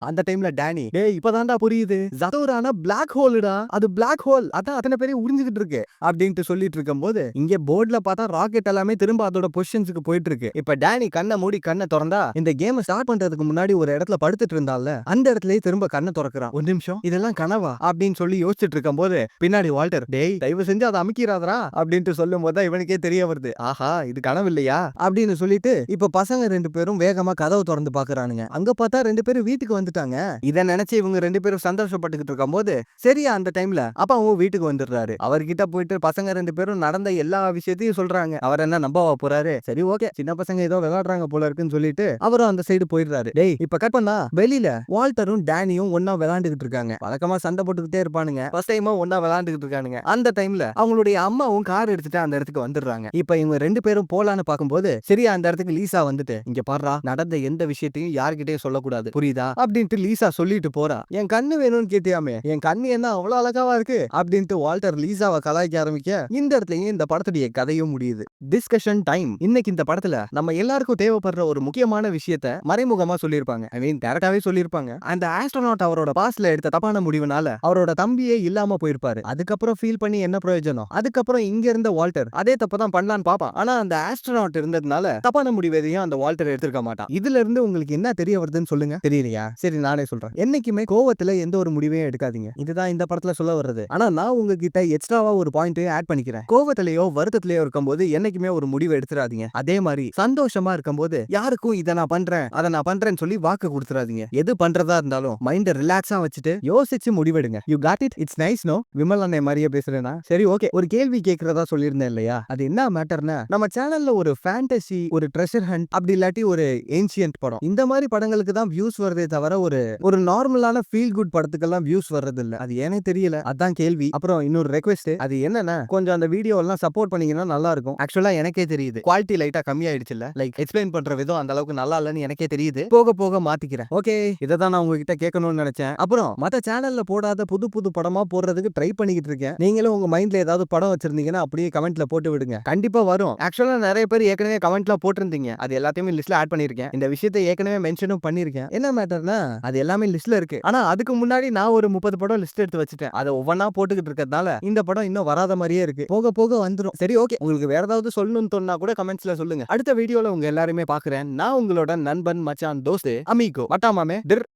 அந்த டைம்ல டேனி, டேய் இப்பதான்டா புரியுது, ஜதோரானா பிளாக் ஹோல்டா, அது பிளாக் ஹோல், அதான் அத்தனை பேரையும் உறிஞ்சிக்கிட்டு இருக்கு அப்படின்ட்டு சொல்லிட்டு இருக்கும்போது இங்க போர்ட்ல பார்த்தா ராக்கெட் எல்லாமே திரும்ப அதோட பொசிஷன்ஸ்க்கு போயிட்டு இருக்கு. இப்ப டேனி கண்ணை மூடி கண்ணை திறந்தா இந்த கேம் ஸ்டார்ட் பண்றதுக்கு முன்னாடி ஒரு இடத்துல படுத்துட்டு இருந்தால அந்த இடத்துலயே திரும்ப கண்ணை திறக்கிறான். ஒரு நிமிஷம், இதெல்லாம் கனவா அப்படின்னு சொல்லி யோசிச்சுட்டு இருக்கும் போது பின்னாடி வால்டர், டேய் தயவு செஞ்சு அதை அமைக்கிறாதரா அப்படின்ட்டு சொல்லும் போது இவனுக்கே தெரிய வருது, ஆஹா இது கனவு இல்லையா அப்படின்னு சொல்லிட்டு இப்ப பசங்க ரெண்டு பேரும் வேகமா கதவை திறந்து பாக்குறானுங்க. அங்க பார்த்தா ரெண்டு பேரும் வீட்டுக்கு வந்துட்டாங்க. இத நினைச்சு இவங்க ரெண்டு பேரும் சந்தோஷப்பட்டுக்கிட்டு இருக்கும் போது சரியா அந்த டைம்ல அப்பாவும் வீட்டுக்கு வந்துடுறாரு. அவர்கிட்ட போயிட்டு பசங்க ரெண்டு பேரும் நடந்த எல்லா விஷயத்தையும் சொல்றாங்க. அவர் என்ன நம்பவா போறாரு? சரி ஓகே, சின்ன பசங்க ஏதோ விளையாடுறாங்க போல இருக்குன்னு சொல்லிட்டு அவரும் அந்த சைடு போயிடுறாரு. டேய் இப்ப கட் பண்ணா வெளியில வால்டரும் டேனியும் ஒன்னா விளையாண்டுகிட்டு இருக்காங்க. வழக்கமா சண்டை போட்டுக்கிட்டே இருப்பானுங்க. ஃபர்ஸ்ட் டைமா ஒன்னா விளையாண்டுகிட்டு இருக்கானுங்க. அந்த டைம்ல அவங்களுடைய அம்மாவும் கார் எடுத்துட்டு அந்த இடத்துக்கு வந்துடுறாங்க. இப்ப இவங்க ரெண்டு பேரும் போலான்னு பாக்கும்போது சரியா அந்த இடத்துக்கு லீசா வந்துட்டு, இங்க பாருடா, நடந்த எந்த விஷயத்தையும் யார்கிட்டயும் சொல்லக்கூடாது புரியுதா அப்படின்ட்டு லீசா சொல்லிட்டு போறா. என் கண்ணு வேணும்னு கேட்டியாமே, என் கண்ணு என்ன அவ்வளவு அழகாவா இருக்கு அப்படின்ட்டு வால்டர் லீசாவை கலாய்க்க ஆரம்பிக்க இந்த இடத்துலயும் இந்த படத்துடைய கதையும் முடியுது. Discussion time. இன்னைக்கு இந்த படத்துல நம்ம எல்லாருக்கும் தேவைப்படுற ஒரு முக்கியமான விஷயத்த மறைமுகமா சொல்லியிருப்பாங்க. ஐ மீன் டைரக்டாவே சொல்லியிருப்பாங்க. அந்த ஆஸ்ட்ரோநாட் அவரோட பாஸ்ட்ல எடுத்த தப்பான முடிவுனால அவரோட தம்பியே இல்லாம போயிருப்பாரு. அதுக்கப்புறம் ஃபீல் பண்ணி என்ன பிரயோஜனம்? அதுக்கப்புறம் இங்க இருந்த வால்டர் அதே தப்பு தான் பண்ணலான்னு பாப்பான். ஆனா அந்த ஆஸ்ட்ரோநாட் இருந்ததுனால தப்பான முடிவு எதையும் அந்த வால்டர் எடுத்திருக்க மாட்டான். இதுல இருந்து உங்களுக்கு என்ன தெரிய வருதுன்னு சொல்லுங்க. தெரியலையா? சரி நானே சொல்றேன். என்னைக்குமே கோவத்துல எந்த ஒரு முடிவையும் எடுக்காதீங்க. இதுதான் இந்த படத்துல சொல்ல வர்றது. ஆனா நான் உங்ககிட்ட எக்ஸ்ட்ராவா ஒரு பாயிண்ட் ஆட் பண்ணிக்கிறேன். கோவத்திலேயோ வருத்தத்திலேயோ இருக்கும்போது என்னைக்குமே ஒரு முடிவு எடுத்துறாதீங்க. அதே மாதிரி சந்தோஷமா இருக்கும்போது யாருக்கும் இதை நான் பண்றேன் அதை நான் பண்றேன்னு சொல்லி வாக்கு கொடுத்துறாதீங்க. எது பண்றதா இருந்தாலும் மைண்ட ரிலாக்ஸா வச்சுட்டு யோசிச்சு முடிவெடுங்க. You got it. It's nice no. Vimal அண்ணே மாதிரியே பேசுறேனா? சரி ஓகே, ஒரு கேள்வி கேட்கறதா சொல்லியிருந்தேன் இல்லையா? அது என்ன மேட்டர்னா, நம்ம சேனல்ல ஒரு ஃபேண்டசி, ஒரு ட்ரெஷர் ஹண்ட், அப்படி இல்லாட்டி ஒரு ஏன்சியன்ட் படம், இந்த மாதிரி படங்களுக்கு தான் வியூஸ் வருதே தவிர ஒரு ஒரு நார்மலான ஃபீல் குட் படத்துக்கெல்லாம் வியூஸ் வர்றது இல்ல. அது ஏனே தெரியல. அதான் கேள்வி. அப்புறம் இன்னொரு ரெக்வெஸ்ட், அது என்னன்னா கொஞ்சம் அந்த வீடியோ எல்லாம் சப்போர்ட் பண்ணீங்கன்னா நல்லா இருக்கும். ஆக்சுவலா எனக்கே தெரியுது குவாலிட்டி லைட்டா கம்மி ஆயிடுச்சுல்ல. லைக் எக்ஸ்பிளைன் பண்ற விதம் அந்த அளவுக்கு நல்லா இல்லன்னு எனக்கே தெரியுது. போக போக மாத்திக்கிறேன். ஓகே, இதை தான் நான் உங்ககிட்ட கேட்கணும்னு நினைச்சேன். அப்புறம் மத்த சேனல்ல போடாத புது புது படமா போடுறதுக்கு ட்ரை பண்ணிக்கிட்டு இருக்கேன். நீங்களும் உங்க மைண்ட்ல ஏதாவது படம் வச்சிருந்தீங்கன்னா அப்படியே கமெண்ட்ல போட்டு விடுங்க. கண்டிப்பா வரும். ஆக்சுவலா நிறைய பேர் ஏற்கனவே கமெண்ட்ல போட்டிருந்தீங்க. அது எல்லாத்தையுமே லிஸ்ட்ல ஆட் பண்ணிருக்கேன். இந்த விஷயத்தை ஏற்கனவே மென்ஷனும் பண்ணிருக்கேன். என்ன மேட்டர்னா, அது எல்லாமே லிஸ்ட்ல இருக்கு. ஆனா அதுக்கு முன்னாடி நான் ஒரு 30 படம் லிஸ்ட் எடுத்து வச்சுட்டேன். அதை ஒவ்வொன்னா போட்டுக்கிட்டு இருக்கிறதுனால இந்த படம் இன்னும் வராத மாதிரியே இருக்கு. போக போக வந்துரும். சரி ஓகே, உங்களுக்கு வேற ஏதாவது சொல்லணும்னு தோணுனா கூட கமெண்ட்ஸ்ல சொல்லுங்க. அடுத்த வீடியோல உங்க எல்லாருமே பாக்குறேன். நான் உங்களோட நண்பன் மச்சான் தோஸ்து அமிகோ வட்டாமாமே டிர்.